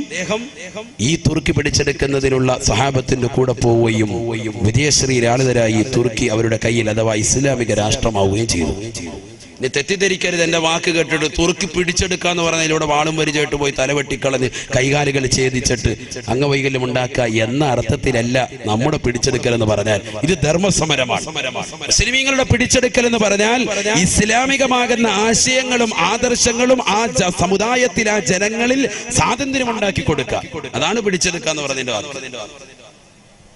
ഈ തുർക്കി പിടിച്ചെടുക്കുന്നതിനുള്ള സഹാബത്തിന്റെ കൂടെ പോവുകയും വിജയശ്രീ ലാളിതരായി തുർക്കി അവരുടെ കയ്യിൽ അഥവാ ഇസ്ലാമിക രാഷ്ട്രമാവുകയും ചെയ്തു. ഇനി തെറ്റിദ്ധരിക്കരുത്, എന്റെ വാക്ക് കേട്ടിട്ട് തുർക്കി പിടിച്ചെടുക്കാന്ന് പറഞ്ഞതിലൂടെ വാളും വരിചായിട്ട് പോയി തലവെട്ടിക്കളഞ്ഞ് കൈകാലുകൾ ഛേദിച്ചിട്ട് അംഗവൈകല്യം ഉണ്ടാക്കുക എന്ന അർത്ഥത്തിലല്ല നമ്മുടെ പിടിച്ചെടുക്കൽ എന്ന് പറഞ്ഞാൽ. ഇത് ധർമ്മസമരമാണ്. മുസ്ലിമീങ്ങളുടെ പിടിച്ചെടുക്കൽ എന്ന് പറഞ്ഞാൽ ഇസ്ലാമികമാകുന്ന ആശയങ്ങളും ആദർശങ്ങളും ആ സമുദായത്തിൽ, ആ ജനങ്ങളിൽ സ്വാതന്ത്ര്യം ഉണ്ടാക്കി കൊടുക്കുക. അതാണ് പിടിച്ചെടുക്കുക എന്ന് പറഞ്ഞതിന്റെ അർത്ഥം.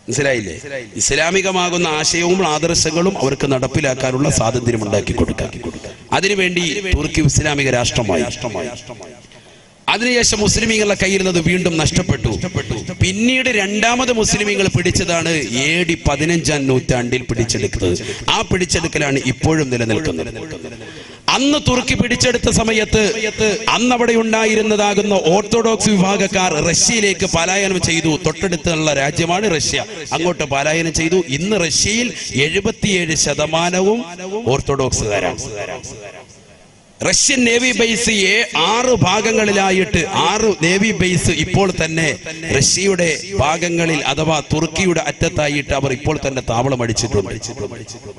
മനസ്സിലായില്ലേ? ഇസ്ലാമികമാകുന്ന ആശയവും ആദർശങ്ങളും അവർക്ക് നടപ്പിലാക്കാനുള്ള സ്വാതന്ത്ര്യം ഉണ്ടാക്കി കൊടുക്കുക. അതിനുവേണ്ടി തുർക്കി ഇസ്ലാമിക രാഷ്ട്രമായി. അതിനുശേഷം മുസ്ലിമീങ്ങളുടെ കയ്യിൽ നിന്ന് വീണ്ടും നഷ്ടപ്പെട്ടു. പിന്നീട് രണ്ടാമത് മുസ്ലിമീങ്ങൾ പിടിച്ചതാണ് AD 15-ാം നൂറ്റാണ്ടിൽ പിടിച്ചെടുക്കുന്നത്. ആ പിടിച്ചെടുക്കലാണ് ഇപ്പോഴും നിലനിൽക്കുന്നത്. അന്ന് തുർക്കി പിടിച്ചെടുത്ത സമയത്ത് അന്നവിടെ ഉണ്ടായിരുന്നതാകുന്ന ഓർത്തഡോക്സ് വിഭാഗക്കാർ റഷ്യയിലേക്ക് പലായനം ചെയ്തു. തൊട്ടടുത്തുള്ള രാജ്യമാണ് റഷ്യ. അങ്ങോട്ട് പലായനം ചെയ്തു. ഇന്ന് റഷ്യയിൽ 77% ഓർത്തഡോക്സുകാരാണ്. റഷ്യൻ നേവി ബേസ് 6 ഭാഗങ്ങളിലായിട്ട് 6 നേവി ബേസ് ഇപ്പോൾ തന്നെ റഷ്യയുടെ ഭാഗങ്ങളിൽ അഥവാ തുർക്കിയുടെ അറ്റത്തായിട്ട് അവർ ഇപ്പോൾ തന്നെ താവളം അടിച്ചിട്ടുണ്ട്.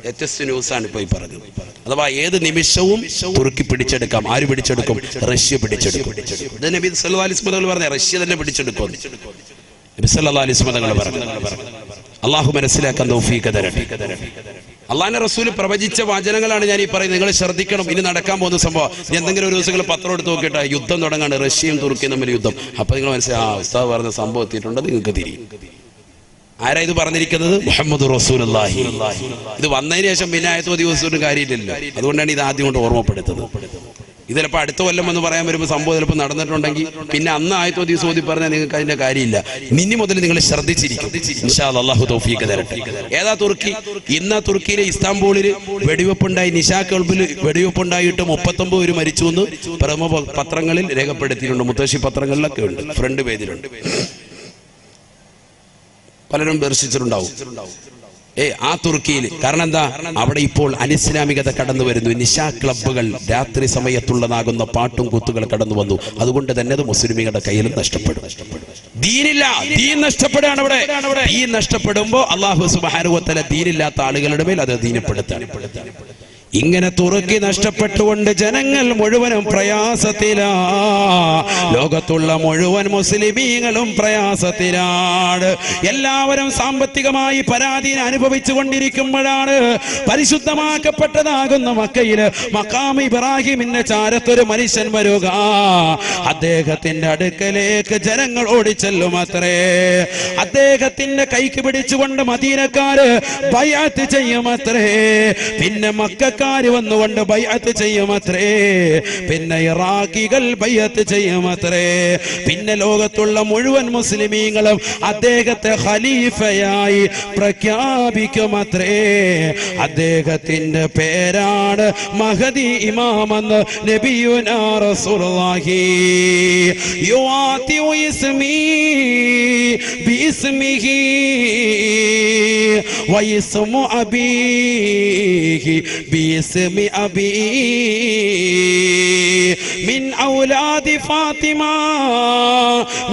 ലേറ്റസ്റ്റ് ന്യൂസ് ആണ് ഇപ്പോൾ പറഞ്ഞത്. അഥവാ ഏത് നിമിഷവും തുർക്കി പിടിച്ചെടുക്കാം. ആര് പിടിച്ചെടുക്കും? റഷ്യ പിടിച്ചെടുക്കും. ഇത് നബി സല്ലല്ലാഹു അലൈഹി വസല്ലം പറഞ്ഞ റഷ്യ തന്നെ പിടിച്ചെടുക്കും. നബി സല്ലല്ലാഹു അലൈഹി വസല്ലം പറഞ്ഞു. അള്ളാഹു മനസ്സിലാക്കാൻ തൗഫീഖ് തരട്ടെ. അള്ളാഹിന്റെ റസൂല് പ്രവചിച്ച വചനങ്ങളാണ് ഞാൻ ഈ പറയുന്നത്. നിങ്ങൾ ശ്രദ്ധിക്കണം. ഇനി നടക്കാൻ പോകുന്ന സംഭവം. എന്തെങ്കിലും ഒരു ദിവസം പത്രം എടുത്ത് നോക്കിയിട്ട് യുദ്ധം തുടങ്ങാണ്, റഷ്യയും തുർക്കിയും തമ്മിൽ യുദ്ധം. അപ്പൊ നിങ്ങൾ മനസ്സിലായി ഉസ്താദ് പറഞ്ഞ സംഭവം എത്തിയിട്ടുണ്ട്, നിങ്ങൾക്ക് തിരിയും. ആരാ ഇത് പറഞ്ഞിരിക്കുന്നത്? മുഹമ്മദ് റസൂലുള്ളാഹി. ഇത് വന്നതിന് ശേഷം പിന്നെ ആയത്തോ ദിവസവും കാര്യമില്ലല്ലോ. അതുകൊണ്ടാണ് ഇത് ആദ്യം കൊണ്ട് ഓർമ്മപ്പെടുത്തുന്നത്. ഇത് ചിലപ്പോൾ അടുത്ത കൊല്ലം എന്ന് പറയാൻ വരുമ്പോൾ സംഭവം ചിലപ്പോൾ നടന്നിട്ടുണ്ടെങ്കിൽ പിന്നെ അന്ന് ആയത്തോ ദിവസം ഓതി പറഞ്ഞാൽ നിങ്ങൾക്ക് അതിന്റെ കാര്യമില്ല. ഇനി മുതൽ നിങ്ങൾ ശ്രദ്ധിച്ചിരിക്കും. ഇൻഷാ അല്ലാഹ് അല്ലാഹു തൗഫീഖ് തരട്ടെ. ഏതാ തുർക്കി? ഇന്ന് തുർക്കിയിലെ ഇസ്താംബൂളിൽ വെടിവെപ്പുണ്ടായി. നിശാ ക്ലബ്ബിൽ വെടിവെപ്പുണ്ടായിട്ട് 39 പേര് മരിച്ചു എന്ന് പ്രമുഖ പത്രങ്ങളിൽ രേഖപ്പെടുത്തിയിട്ടുണ്ട്. മുത്തശ്ശി പത്രങ്ങളിലൊക്കെ ഉണ്ട്, ഫ്രണ്ട് പേജിലുണ്ട്. പലരും ദർശിച്ചിട്ടുണ്ടാവും. ആ തുർക്കിയിൽ. കാരണം എന്താ? അവിടെ ഇപ്പോൾ അനിസ്ലാമികത കടന്നു വരുന്നു. നിശാ ക്ലബ്ബുകൾ, രാത്രി സമയത്തുള്ളതാകുന്ന പാട്ടും കൂത്തുകൾ കടന്നു വന്നു. അതുകൊണ്ട് തന്നെ അത് മുസ്ലിമീങ്ങളുടെ കയ്യിൽ നഷ്ടപ്പെടും. ദീനില്ല, ദീൻ നഷ്ടപ്പെടുകയാണ് അവിടെ. ദീൻ നഷ്ടപ്പെടുമ്പോ അല്ലാഹു സുബ്ഹാനഹു വ തആല ദീനില്ലാത്ത ആളുകളുടെ മേൽ അത് ദീനപ്പെടുത്താണ്. ഇങ്ങനെ തുർക്കി നഷ്ടപ്പെട്ടുകൊണ്ട് ജനങ്ങൾ മുഴുവനും പ്രയാസത്തിലാ. ലോകത്തുള്ള മുഴുവൻ മുസ്ലിമീങ്ങളും പ്രയാസത്തിലാണ്. എല്ലാവരും സാമ്പത്തികമായി പരാധീനം അനുഭവിച്ചു കൊണ്ടിരിക്കുമ്പോഴാണ് പരിശുദ്ധമാക്കപ്പെട്ടതാകുന്ന മക്കയിൽ മഖാം ഇബ്രാഹിമിന്റെ ചാരത്തൊരു മനുഷ്യൻ വരിക. അദ്ദേഹത്തിന്റെ അടുക്കലേക്ക് ജനങ്ങൾ ഓടിച്ചെല്ലും അത്രേ. അദ്ദേഹത്തിന്റെ കൈക്ക് പിടിച്ചുകൊണ്ട് മദീനക്കാര് ബൈഅത്ത് ചെയ്യുമത്രേ. പിന്നെ മക്ക വന്നുകൊണ്ട് ബൈഅത്ത് ചെയ്യുമത്രേ. പിന്നെ ഇറാഖികൾ ബൈഅത്ത് ചെയ്യുമത്രേ. പിന്നെ ലോകത്തുള്ള മുഴുവൻ മുസ്ലിമീങ്ങളും അദ്ദേഹത്തെ ഖലീഫയായി പ്രഖ്യാപിക്കുമത്രേ. അദ്ദേഹത്തിന്റെ പേരാണ് മഹദി ഇമാമെന്ന് നബിയുനാ റസൂലുള്ളാഹി. യുആതിഉ ഇസ്മി ബിഇസ്മിഹി വഇസ്മു അബീഹി باسم أبي من أولاد فاطمة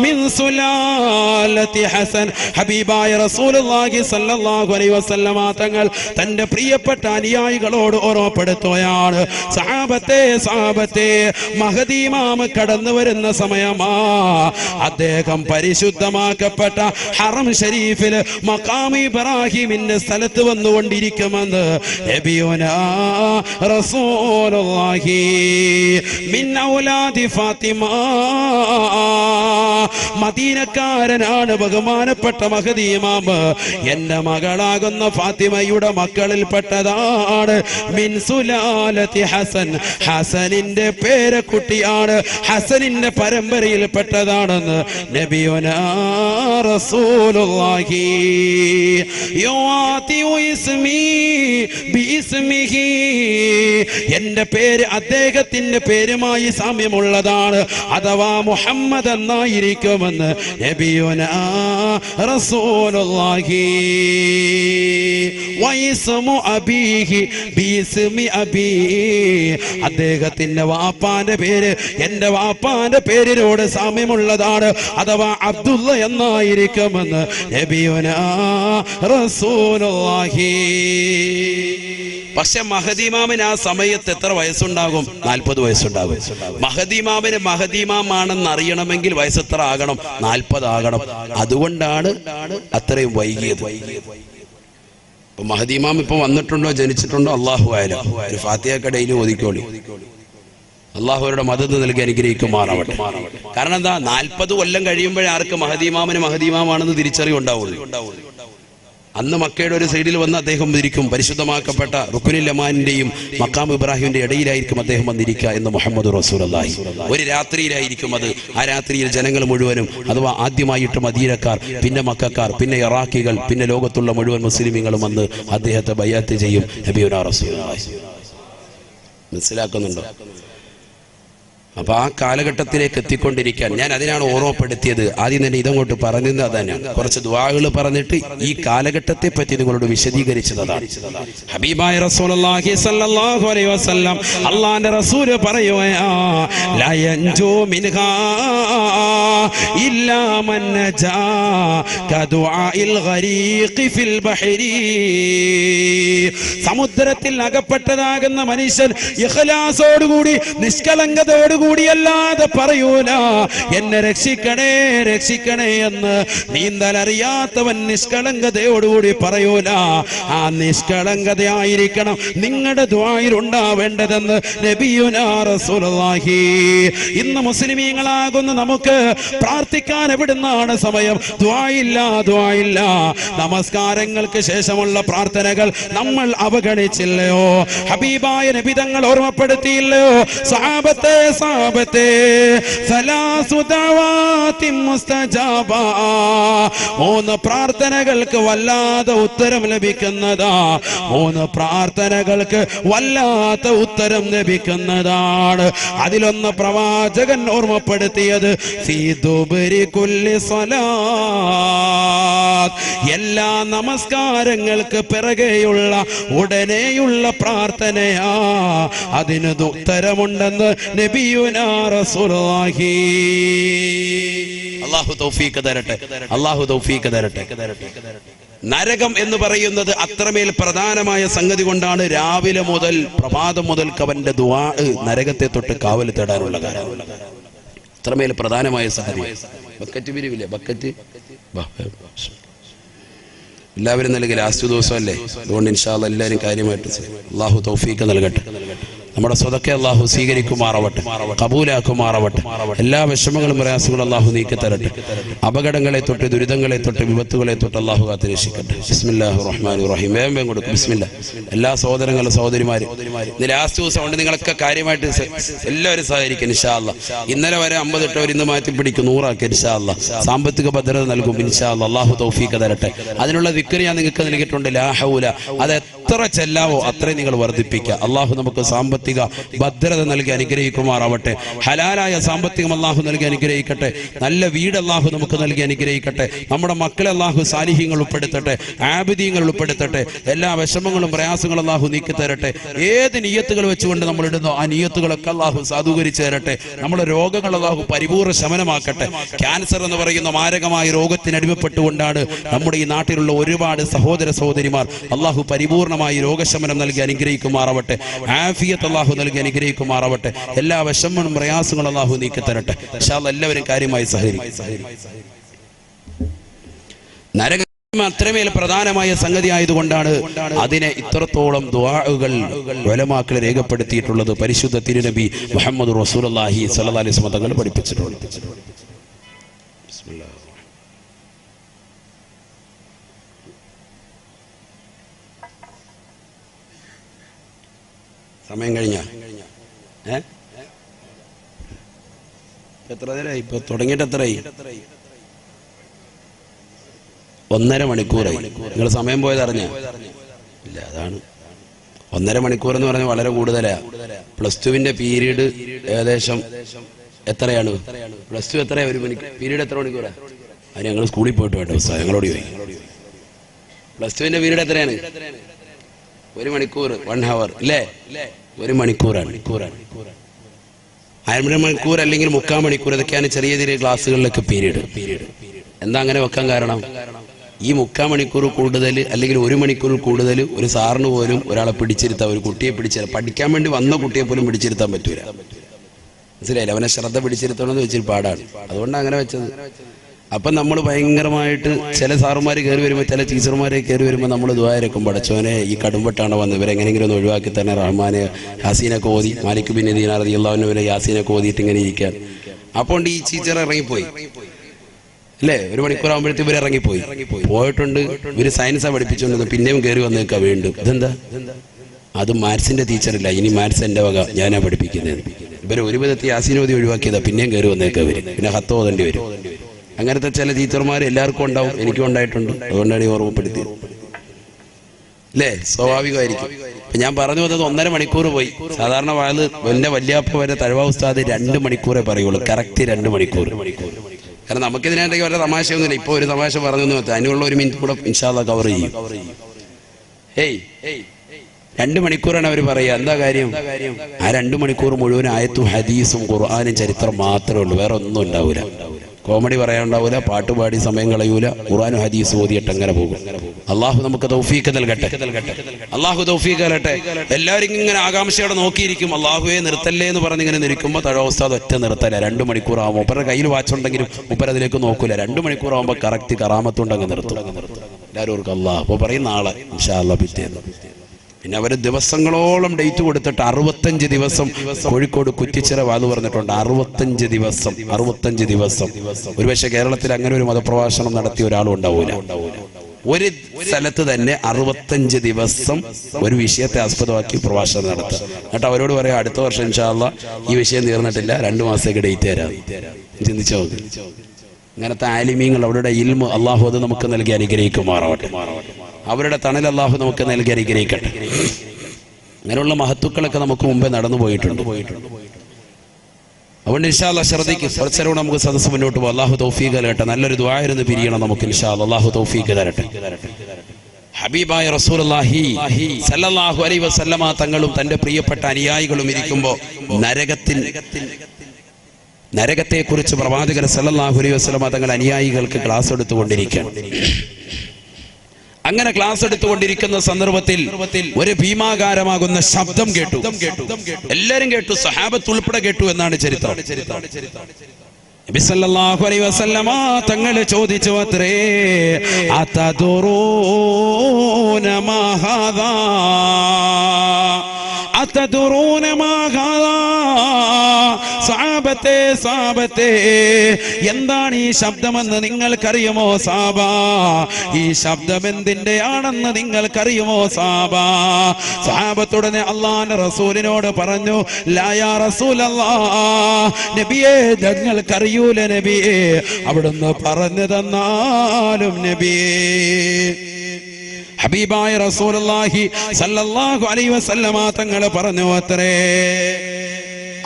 من سلالة حسن. ഹബീബായ റസൂലുള്ളാഹി സ്വല്ലല്ലാഹു അലൈഹി വസല്ലമ തങ്ങൾ തന്റെ പ്രിയപ്പെട്ട അനുയായികളോട് ഓർമ്മപ്പെടുത്തുകയാണ്. സഹാബത്തെ മഹദി ഇമാം കടന്നു വരുന്ന സമയമാ. അദ്ദേഹം പരിശുദ്ധമാക്കപ്പെട്ട ഹറം ഷരീഫിൽ മഖാം ഇബ്രാഹിമിന്റെ സ്ഥലത്ത് വന്നുകൊണ്ടിരിക്കുമെന്ന് നബിയുനാ റസൂലുള്ളാഹി മിൻ ഔലാദി ഫാത്തിമ. മദീനക്കാരനാണ് ബഹുമാനപ്പെട്ട മഹദി ഇമാം. എന്റെ മകളാകുന്ന ഫാത്തിമയുടെ മക്കളിൽപ്പെട്ടതാണ്. മിൻ സുലാലത്തി ഹസൻ. ഹസനിന്റെ പേരക്കുട്ടിയാണ്, ഹസനിന്റെ പരമ്പരയിൽപ്പെട്ടതാണെന്ന് നബിയുനാ റസൂലുള്ളാഹി. യുആതിഉ ഇസ്മി ബിഇസ്മിഹി. എന്റെ പേര് അദ്ദേഹത്തിന്റെ പേരുമായി സാമ്യമുള്ളതാണ്, അഥവാ മുഹമ്മദ് എന്നായിരിക്കുമെന്ന് നബിയുനാ റസൂലുള്ളാഹി. വഇസ്മു അബീഹി ബിഇസ്മി അബീ. അദ്ദേഹത്തിന്റെ വാപ്പാന്റെ പേര് എന്റെ വാപ്പാന്റെ പേരിനോട് സാമ്യമുള്ളതാണ്, അഥവാ അബ്ദുള്ള എന്നായിരിക്കുമെന്ന് നബിയുനാ റസൂലുള്ളാഹി. പക്ഷെ മഹദിമാമിന് ആ സമയത്ത് എത്ര വയസ്സുണ്ടാകും? 40 വയസ്സുണ്ടാകും. മഹദിമാമിന് മഹദിമാമാണെന്ന് അറിയണമെങ്കിൽ വയസ്സ് എത്ര ആകണം? 40 ആകണം. അതുകൊണ്ടാണ് അത്രയും വൈകിയത്. മഹദിമാം ഇപ്പൊ വന്നിട്ടുണ്ടോ, ജനിച്ചിട്ടുണ്ടോ? അല്ലാഹു അഅലം. ഒരു ഫാത്തിഹ ഡെയിലി ഓതിക്കോളി. അള്ളാഹുവരുടെ മദദ് നൽകി അനുഗ്രഹിക്കുമാറാവട്ടെ. കാരണം എന്താ, 40 കൊല്ലം കഴിയുമ്പോഴേ ആർക്ക് മഹദിമാമിന് മഹദിമാമാണെന്ന് തിരിച്ചറിവുണ്ടാവുള്ളൂ. അന്ന് മക്കയുടെ ഒരു സൈഡിൽ വന്ന് അദ്ദേഹം ഇരിക്കും. പരിശുദ്ധമാക്കപ്പെട്ട റുക്നുൽ യമാനിന്റെയും മഖാം ഇബ്രാഹിമിന്റെ ഇടയിലായിരിക്കും അദ്ദേഹം വന്നിരിക്കുക എന്ന് മുഹമ്മദ് റസൂലുള്ളാഹി. ഒരു രാത്രിയിലായിരിക്കും അത്. ആ രാത്രിയിൽ ജനങ്ങൾ മുഴുവനും, അഥവാ ആദ്യമായിട്ട് മദീനക്കാർ, പിന്നെ മക്കക്കാർ, പിന്നെ ഇറാഖികൾ, പിന്നെ ലോകത്തുള്ള മുഴുവൻ മുസ്ലിമീങ്ങളും വന്ന് അദ്ദേഹത്തെ ബൈഅത്ത് ചെയ്യും. നബിയുനാ റസൂലുള്ളാഹി. മനസ്സിലാക്കുന്നുണ്ടോ? അപ്പൊ ആ കാലഘട്ടത്തിലേക്ക് എത്തിക്കൊണ്ടിരിക്കാൻ ഞാൻ അതിനാണ് ഓർമ്മപ്പെടുത്തിയത്. ആദ്യം തന്നെ ഇതങ്ങോട്ട് പറഞ്ഞത് അതാണ്. കുറച്ച് ദുആകൾ പറഞ്ഞിട്ട് ഈ കാലഘട്ടത്തെ പറ്റി നിങ്ങളോട് വിശദീകരിച്ചതാണ്. ഹബീബായ റസൂലുള്ളാഹി സ്വല്ലല്ലാഹു അലൈഹി വസല്ലം അല്ലാഹുവിന്റെ റസൂൽ പറയുകയാ, ലാ യൻജു മിൻഹാ ഇല്ലാ മൻ നജാ കദുആഇൽ ഗരീഖി ഫിൽ ബഹരി. സമുദ്രത്തിൽ അകപ്പെട്ടതാകുന്ന മനുഷ്യൻ ഇഖ്ലാസോടുകൂടി, നിഷ്കളങ്കതയോടുകൂടി കൂടിയല്ലാതെ പറയൂല, എന്നെ രക്ഷിക്കണേ രക്ഷിക്കണേ എന്ന്. നീന്തലറിയാത്തവൻ നിഷ്കളങ്കതയോടുകൂടി പറയൂല. ആ നിഷ്കളങ്കതയായിരിക്കണം നിങ്ങളുടെ ദുആയിൽ ഉണ്ടാവേണ്ടതെന്ന് നബിയുനാ റസൂലുള്ളാഹി. ഇന്ന് മുസ്ലിമീങ്ങളാകുന്ന നമുക്ക് പ്രാർത്ഥിക്കാൻ എവിടുന്നാണ് സമയം? ദുആയില്ല, ദുആയില്ല. നമസ്കാരങ്ങൾക്ക് ശേഷമുള്ള പ്രാർത്ഥനകൾ നമ്മൾ അവഗണിച്ചില്ലയോ? ഹബീബായ നബി തങ്ങൾ ഓർമ്മപ്പെടുത്തിയില്ലയോ? സഹാബത്തെ സലാസു ദഅവാതിൻ മുസ്തജാബ, 3 പ്രാർത്ഥനകൾക്ക് വല്ലാതെ ഉത്തരം ലഭിക്കുന്നതാ. 3 പ്രാർത്ഥനകൾക്ക് വല്ലാത്ത ഉത്തരം ലഭിക്കുന്നതാണ്. അതിലൊന്ന് പ്രവാചകൻ ഓർമ്മപ്പെടുത്തിയത് ഫീ ദുബരി കുല്ലി സ്വലാത്ത്, എല്ലാ നമസ്കാരങ്ങൾക്ക് പിറകെയുള്ള ഉടനെയുള്ള പ്രാർത്ഥനയാ. അതിന് ഉത്തരമുണ്ടെന്ന് നബിയുനാ റസൂലുള്ളാഹി. അല്ലാഹു തൗഫീഖ് തരട്ടെ, അല്ലാഹു തൗഫീഖ് തരട്ടെ. നരകം എന്ന് പറയുന്നത് അത്രമേൽ പ്രധാനമായ സംഗതി കൊണ്ടാണ് രാവിലെ മുതൽ പ്രഭാതം മുതൽക്ക് അവന്റെ ദുആ നരകത്തെ തൊട്ട് കാവൽ തേടാനുള്ള കാര്യം. അത്രമേൽ പ്രധാനമായ സംഗതി. ബക്കറ്റ് പിരിവില്ലേ? ബക്കറ്റ് എല്ലാവരും നൽകി ലാസ്റ്റ് ദിവസമല്ലേ. അതുകൊണ്ട് ഇൻഷാ അല്ലാഹ് എല്ലാവരും കാര്യമായിട്ട് അല്ലാഹു തൗഫീഖ് നൽകട്ടെ. നമ്മുടെ സ്വതക്കെ അല്ലാഹു സ്വീകരിക്കുമാറാവട്ടെ, കബൂലാക്കുമാറാവട്ടെ. എല്ലാ വിഷമങ്ങളും പ്രയാസങ്ങളും അല്ലാഹു നീക്കി തരട്ടെ. അപകടങ്ങളെ തൊട്ട്, ദുരിതങ്ങളെ തൊട്ട്, വിപത്തുകളെ തൊട്ട് അല്ലാഹു കാത്ത് രക്ഷിക്കട്ടെ. ബിസ്മില്ലാഹിർ റഹ്മാനിർ റഹീം. വേഗം കൊടുക്കും. ബിസ്മില്ലാ. എല്ലാ സഹോദരങ്ങളും സഹോദരിമാരും ഇന്ന് ലാസ്റ്റ് ദിവസം കൊണ്ട് നിങ്ങളൊക്കെ കാര്യമായിട്ട് എല്ലാവരും സഹകരിക്കും ഇൻഷാ അല്ലാഹ്. ഇന്നലെ വരെ 50 ഇട്ടവർ ഇന്ന് മാറ്റി പിടിക്കും, 100 ആക്കി ഇൻഷാ അല്ലാഹ്. സാമ്പത്തിക ഭദ്രത നൽകും ഇൻഷാ അല്ലാഹ്. അല്ലാഹു തൗഫീഖ് തരട്ടെ. അതിനുള്ള ദിക്ർ ഞാൻ നിങ്ങൾക്ക് നൽകിയിട്ടുണ്ട്. ലാ ഹൗല, അത് എത്ര ചെല്ലാവോ അത്രയും നിങ്ങൾ വർദ്ധിപ്പിക്കുക. അല്ലാഹു നമുക്ക് സാമ്പത്തിക ഭദ്രത നൽകി അനുഗ്രഹിക്കുമാറാവട്ടെ. ഹലാലായ സാമ്പത്തികം അല്ലാഹു നൽകി അനുഗ്രഹിക്കട്ടെ. നല്ല വീട് അല്ലാഹു നമുക്ക് നൽകി അനുഗ്രഹിക്കട്ടെ. നമ്മുടെ മക്കളെ അല്ലാഹു സാലിഹ്യങ്ങൾ ഉൾപ്പെടുത്തട്ടെ, ആബിദീങ്ങൾ ഉൾപ്പെടുത്തട്ടെ. എല്ലാ വിഷമങ്ങളും പ്രയാസങ്ങളും അല്ലാഹു നീക്കി തരട്ടെ. ഏത് നിയ്യത്തുകൾ വെച്ചുകൊണ്ട് നമ്മൾ ഇടുന്നോ ആ നിയ്യത്തുകളൊക്കെ അല്ലാഹു സാധൂകരിച്ചു തരട്ടെ. നമ്മുടെ രോഗങ്ങൾ അല്ലാഹു പരിപൂർണ്ണ ശമനമാക്കട്ടെ. ക്യാൻസർ എന്ന് പറയുന്ന മാരകമായ രോഗത്തിന് അടിമപ്പെട്ടുകൊണ്ടാണ് നമ്മുടെ ഈ നാട്ടിലുള്ള ഒരുപാട് സഹോദര സഹോദരിമാർ. അല്ലാഹു പരിപൂർണമായി രോഗശമനം നൽകി അനുഗ്രഹിക്കുമാറാവട്ടെ. ആഫിയത്ത് അല്ലാഹു നൽകി അനുഗ്രഹിക്കുമാറാവട്ടെ. എല്ലാ വിഷമങ്ങളും പ്രയാസങ്ങളും അല്ലാഹു നീക്കി തരട്ടെ. ഇൻഷാ അല്ലാഹ് എല്ലാവരും കാര്യമായി സഹകരിക്കും. നരകം അത്രമേൽ പ്രധാനമായ സംഗതി ആയതുകൊണ്ടാണ് അതിനെ ഇത്രത്തോളം ദുആകൾ ഉലമാക്കൾ രേഖപ്പെടുത്തിയിട്ടുള്ളത്. പരിശുദ്ധ തിരുനബി മുഹമ്മദ് റസൂലുള്ളാഹി സ്വല്ലല്ലാഹി അലൈഹി വസല്ലം തങ്ങൾ പഠിപ്പിച്ചിട്ടുണ്ട്. ബിസ്മില്ലാഹ്. സമയം കഴിഞ്ഞ എത്ര നേരമായി? ഇപ്പൊ തുടങ്ങിയിട്ട് എത്രയായി? 1.5 മണിക്കൂറായി. നിങ്ങൾ സമയം പോയത് അറിഞ്ഞ ഇല്ല? അതാണ് 1.5 മണിക്കൂർ എന്ന് പറഞ്ഞാൽ വളരെ കൂടുതലാ. +2 പീരീഡ് ഏകദേശം എത്രയാണ്? +2 എത്രയാ? 1 മണിക്കൂർ പീരീഡ് എത്ര മണിക്കൂറാ? അത് ഞങ്ങൾ സ്കൂളിൽ പോയിട്ട് വേണ്ട ഞങ്ങളോട് പോയി. +2 പീരീഡ് എത്രയാണ്? 1 മണിക്കൂർ, 1 ഹവർ അല്ലേ? 1 മണിക്കൂറാണ്. 1/2 മണിക്കൂർ അല്ലെങ്കിൽ 3/4 മണിക്കൂർ. ഇതൊക്കെയാണ് ചെറിയ ചെറിയ ക്ലാസ്സുകളിലൊക്കെ പീരീഡ്. എന്താ അങ്ങനെ വെക്കാൻ കാരണം? ഈ 3/4 മണിക്കൂർ കൂടുതൽ അല്ലെങ്കിൽ 1 മണിക്കൂർ കൂടുതൽ ഒരു സാറിന് പോലും ഒരാളെ പിടിച്ചിരുത്താൻ, ഒരു കുട്ടിയെ പിടിച്ചിരുത്താൻ, പഠിക്കാൻ വേണ്ടി വന്ന കുട്ടിയെ പോലും പിടിച്ചിരുത്താൻ പറ്റൂല. മനസ്സിലായില്ല? അവനെ ശ്രദ്ധ പിടിച്ചിരുത്തണമെന്ന് വെച്ചിട്ട് പാടാണ്. അതുകൊണ്ടാണ് അങ്ങനെ വെച്ചത്. അപ്പം നമ്മൾ ഭയങ്കരമായിട്ട് ചില സാറുമാർ കയറി വരുമ്പോൾ, ചില ടീച്ചർമാരെ കയറി വരുമ്പോൾ നമ്മൾ ദുആയിരക്കും, പടച്ചോനെ ഈ കടുംപെട്ടാണ് വന്നത്, ഇവരെങ്ങനെയെങ്കിലും ഒന്ന് ഒഴിവാക്കി തന്നെ, റഹ്മാനെ യാസീനൊക്കെ ഓതി, മാലിക് ബിൻ ദീനാർ റളിയല്ലാഹു അൻഹു യാസീനൊക്കെ ഓതിയിട്ട് ഇങ്ങനെ ഇരിക്കാൻ. അപ്പോൾ ഈ ടീച്ചർ ഇറങ്ങിപ്പോയി അല്ലേ, 1 മണിക്കൂർ ആകുമ്പോഴത്തേക്ക് ഇവർ ഇറങ്ങിപ്പോയി. പോയിട്ടുണ്ട്, ഇവർ സയൻസാണ് പഠിപ്പിച്ചുകൊണ്ടിരുന്നത്, പിന്നെയും കയറി വന്നേക്കാം വീണ്ടും. ഇതെന്താ? അത് മാത്സിന്റെ ടീച്ചറില്ല, ഇനി മാത്സ് എൻ്റെ വക, ഞാനാ പഠിപ്പിക്കുന്നത്. ഇവർ ഒരു വിധത്തിൽ യാസീനോതി ഒഴിവാക്കിയതാ, പിന്നെയും കയറി വന്നേക്കാം ഇവർ, പിന്നെ ഹത്ത് ഓതേണ്ടി വരും. അങ്ങനത്തെ ചില ടീച്ചർമാർ എല്ലാവർക്കും ഉണ്ടാവും, എനിക്കും ഉണ്ടായിട്ടുണ്ട്. അതുകൊണ്ടാണ് ഈ ഓർമ്മപ്പെടുത്തിയത് അല്ലേ, സ്വാഭാവികമായിരിക്കും. ഞാൻ പറഞ്ഞു വന്നത് 1.5 മണിക്കൂർ പോയി. സാധാരണ വാത് എൻ്റെ വല്യാപ്പ വരെ തഴവ ഉസ്താദ് 2 മണിക്കൂറേ പറയുള്ളൂ, കറക്റ്റ് 2 മണിക്കൂർ. കാരണം നമുക്കിതിനായിട്ടൊക്കെ വരെ തമാശയൊന്നുമില്ല. ഇപ്പോൾ ഒരു തമാശ പറഞ്ഞു വെച്ചാൽ അതിനുള്ള 1 മിനിറ്റ് കൂടെ ഇൻഷാ അല്ലാഹ് കവർ ചെയ്യും. 2 മണിക്കൂറാണ് അവർ പറയുക. എന്താ കാര്യം? ആ 2 മണിക്കൂർ മുഴുവൻ ആയത്തും ഹദീസും ഖുർആനും ചരിത്രം മാത്രമേ ഉള്ളൂ, വേറെ ഒന്നും ഉണ്ടാവില്ല. കോമഡി പറയാനുണ്ടാവില്ല, പാട്ടുപാടി സമയം കളയൂല, ഖുർആനും ഹദീസ് ഓതിയിട്ട് അങ്ങനെ പോകും. അള്ളാഹു നമുക്ക് തൗഫീഖ് നൽകട്ടെ, അള്ളാഹു തൗഫീഖ് നൽകട്ടെ. എല്ലാവരും ഇങ്ങനെ ആകാംക്ഷയോടെ നോക്കിയിരിക്കും, അള്ളാഹുവെ നിർത്തല്ലേ എന്ന് പറഞ്ഞ് ഇങ്ങനെ നിൽക്കുമ്പോൾ തഴവ ഉസ്താദ് ഒറ്റ നിർത്തല. 2 മണിക്കൂർ ആകുമ്പോൾ മൂപ്പരുടെ കയ്യിൽ വാച്ചുണ്ടെങ്കിലും മൂപ്പർ അതിലേക്ക് നോക്കൂല. 2 മണിക്കൂർ ആകുമ്പോൾ കറക്റ്റ് കറാമത്തുണ്ടങ്ങ് നിർത്തും. എല്ലാവരും ഓർക്കും അള്ളാഹ്. അപ്പോൾ പറയും നാളെ ഇൻഷാ അല്ലാഹ് പിറ്റേന്ന്. പിന്നെ അവർ ദിവസങ്ങളോളം ഡേറ്റ് കൊടുത്തിട്ട് 65 ദിവസം കോഴിക്കോട് കുറ്റിച്ചിറ വാത് പറഞ്ഞിട്ടുണ്ട്. 65 ദിവസം. ഒരുപക്ഷെ കേരളത്തിൽ അങ്ങനെ ഒരു മതപ്രഭാഷണം നടത്തിയ ഒരാളും ഉണ്ടാവൂല. ഒരു സ്ഥലത്ത് തന്നെ 65 ദിവസം ഒരു വിഷയത്തെ ആസ്പദമാക്കി പ്രഭാഷണം നടത്തുക. എന്നിട്ട് അവരോട് പറയാം, അടുത്ത വർഷം ഇൻഷാ അല്ലാഹ് ഈ വിഷയം തീർന്നിട്ടില്ല, 2 മാസത്തേക്ക് ഡേറ്റ് തരാം. ചിന്തിച്ചോ? ഇങ്ങനത്തെ ആലിമീങ്ങൾ, അവരുടെ ഇൽമ് അള്ളാഹു അത് നമുക്ക് നൽകി അനുഗ്രഹിക്കുമാറാവട്ടെ. അവരുടെ തണൽ അള്ളാഹു നമുക്ക് നൽകി അനുഗ്രഹിക്കട്ടെ. അങ്ങനെയുള്ള മഹത്തുക്കളൊക്കെ നമുക്ക് മുമ്പേ നടന്നു പോയിട്ടുണ്ട്. അതുകൊണ്ട് ഇൻഷാ അല്ലാഹ് ശ്രദ്ധിക്കും. കുറച്ചേരം നമുക്ക് സദസ്സ് മുന്നോട്ട് പോകും. അള്ളാഹു തൗഫീഖ് തരട്ടെ. നല്ലൊരു ദുആയിരുന്നു പിരിയണം നമുക്ക് ഇൻഷാ അല്ലാഹ്. അള്ളാഹു തൗഫീഖ് തരട്ടെ. ഹബീബായ റസൂലുള്ളാഹി സല്ലല്ലാഹു അലൈഹി വസല്ലമ തങ്ങളും തന്റെ പ്രിയപ്പെട്ട അനുയായികളും ഇരിക്കുമ്പോൾ നരകത്തെക്കുറിച്ച് പ്രവാചകർ സല്ലല്ലാഹു അലൈഹി വസല്ലമ തങ്ങൾ അനുയായികൾക്ക് ക്ലാസ് എടുത്തുകൊണ്ടിരിക്കുകയാണ്. അങ്ങനെ ക്ലാസ് എടുത്തുകൊണ്ടിരിക്കുന്ന സന്ദർഭത്തിൽ ഒരു ഭീമാകാരമാകുന്ന ശബ്ദം കേട്ടു. എല്ലാവരും കേട്ടു, സഹാബത്ത് ഉൾപ്പെടെ കേട്ടു എന്നാണ് ചരിത്രം. നബി സല്ലല്ലാഹു അലൈഹി വസല്ലമ തങ്ങൾ ചോദിച്ചു അത്രേ, അതദറൂന മാ ഹാദാ, അതദറൂന മാ ഹാദാ. സഹാബത്തെ എന്താണ് ഈ ശബ്ദമെന്ന് നിങ്ങൾക്കറിയുമോ സാബ? ഈ ശബ്ദം എന്തിന്റെയാണെന്ന് നിങ്ങൾക്കറിയുമോ സാബ? സഹാബത്തുടനെ അല്ലാഹുവിന്റെ റസൂലിനോട് പറഞ്ഞു, ലാ യാ റസൂലല്ലാഹ്, നബിയേ ഞങ്ങൾക്കറിയൂല നബിയേ. അവിടുന്ന് പറഞ്ഞു തന്നാലും നബിയേ. ഹബീബായ റസൂലുള്ളാഹി സല്ലല്ലാഹു അലൈഹി വസല്ലമ തങ്ങൾ പറഞ്ഞു അത്രേ,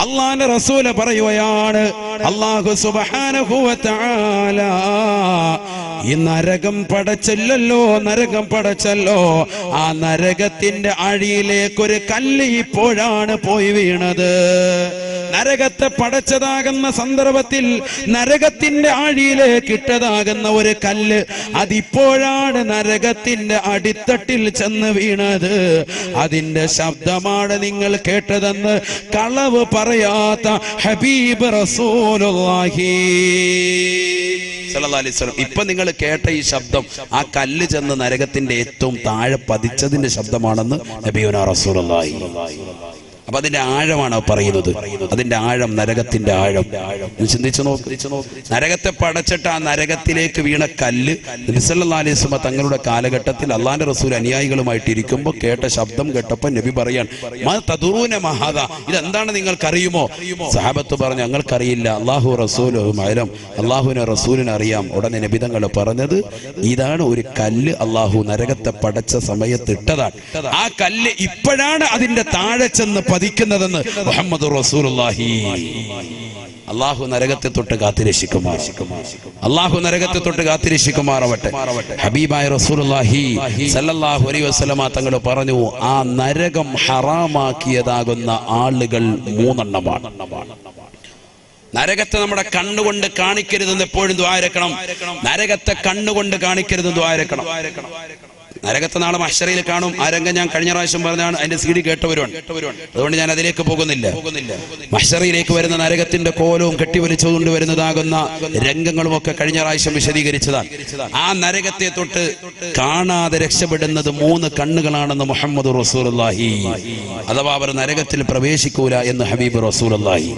അള്ളാന്റെ റസൂല് പറയുകയാണ്, അല്ലാഹു സുബ്ഹാനഹു വ തആല ഈ നരകം പടച്ചല്ലോ, ആ നരകത്തിന്റെ അഴിയിലേക്കൊരു കല്ല് ഇപ്പോഴാണ് പോയി വീണത്. നരകത്തെ പടച്ചതാകുന്ന സന്ദർഭത്തിൽ നരകത്തിന്റെ ആഴിയിലേക്ക് ഇട്ടതാകുന്ന ഒരു കല്ല് അതിപ്പോഴാണ് നരകത്തിന്റെ അടിത്തട്ടിൽ ചെന്ന് വീണത്. അതിന്റെ ശബ്ദമാണ് നിങ്ങൾ കേട്ടതെന്ന് കളവ് പറയാത്ത ഹബീബ് റസൂലുള്ളാഹി സല്ലല്ലാഹു അലൈഹി വസല്ലം. ഇപ്പൊ നിങ്ങൾ കേട്ട ഈ ശബ്ദം ആ കല്ല് ചെന്ന് നരകത്തിന്റെ ഏറ്റവും താഴെ പതിച്ചതിന്റെ ശബ്ദമാണെന്ന് നബിയുനാ റസൂലുള്ളാഹി. അപ്പൊ അതിന്റെ ആഴമാണ് പറയുന്നത്. അതിന്റെ ആഴം, നരകത്തിന്റെ ആഴം ചിന്തിച്ചു നോക്ക്. നരകത്തെ പടച്ചിട്ട് ആ നരകത്തിലേക്ക് വീണ കല്ല് നബി സല്ലല്ലാഹു അലൈഹി വസല്ലം തങ്ങളുടെ കാലഘട്ടത്തിൽ അള്ളാന്റെ റസൂൽ അനുയായികളുമായിട്ട് ഇരിക്കുമ്പോൾ കേട്ട ശബ്ദം കേട്ടപ്പോൾ നബി പറയാൻ, മാ തദറൂന മാ ഹാദാ, ഇതെന്താണ് നിങ്ങൾക്കറിയുമോ? സഹാബത്ത് പറഞ്ഞു, ഞങ്ങൾക്കറിയില്ല, അല്ലാഹു റസൂലുഹു അഅലം, അള്ളാഹുവിനെ റസൂലിനെ അറിയാം. ഉടനെ നബി തങ്ങൾ പറഞ്ഞത്, ഇതാണ് ഒരു കല്ല് അള്ളാഹു നരകത്തെ പടച്ച സമയത്ത് ഇട്ടതാണ്. ആ കല്ല് ഇപ്പോഴാണ് അതിന്റെ താഴെ ചെന്ന് പതിക്കുന്നതെന്ന് മുഹമ്മദ് റസൂലുള്ളാഹി. അല്ലാഹു നരകത്തെ തൊട്ട് കാത്തിരക്ഷിക്കുമാറാവട്ടെ. ഹബീബായ റസൂലുള്ളാഹി സല്ലല്ലാഹു അലൈഹി വസല്ലമ തങ്ങൾ പറഞ്ഞു, ആ നരകം ഹറാമാക്കിയതാകുന്ന ആളുകൾ 3 എണ്ണമാണ്. നരകത്തെ നമ്മുടെ കണ്ണുകൊണ്ട് കാണിക്കരുതെന്ന് എപ്പോഴും ദുആ ഇരക്കണം. നരകത്തെ കണ്ണുകൊണ്ട് കാണിക്കരുതെന്ന് ദുആ ഇരക്കണം. നരകത്തെ നാളെ മഹ്ശറയിൽ കാണും. ആ രംഗം ഞാൻ കഴിഞ്ഞ പ്രാവശ്യം പറഞ്ഞാണ്, അതിന്റെ CD കേട്ടവരുണ്ട്. അതുകൊണ്ട് ഞാൻ അതിലേക്ക് പോകുന്നില്ല. മഹ്ശറയിലേക്ക് വരുന്ന നരകത്തിന്റെ കോലവും കെട്ടിവലിച്ചുകൊണ്ട് വരുന്നതാകുന്ന രംഗങ്ങളും ഒക്കെ കഴിഞ്ഞ പ്രാവശ്യം വിശദീകരിച്ചതാണ്. ആ നരകത്തെ തൊട്ട് കാണാതെ രക്ഷപ്പെടുന്നത് 3 കണ്ണുകളാണെന്ന് മുഹമ്മദ് റസൂലുള്ളാഹി. അഥവാ അവർ നരകത്തിൽ പ്രവേശിക്കൂല എന്ന് ഹബീബ് റസൂലുള്ളാഹി.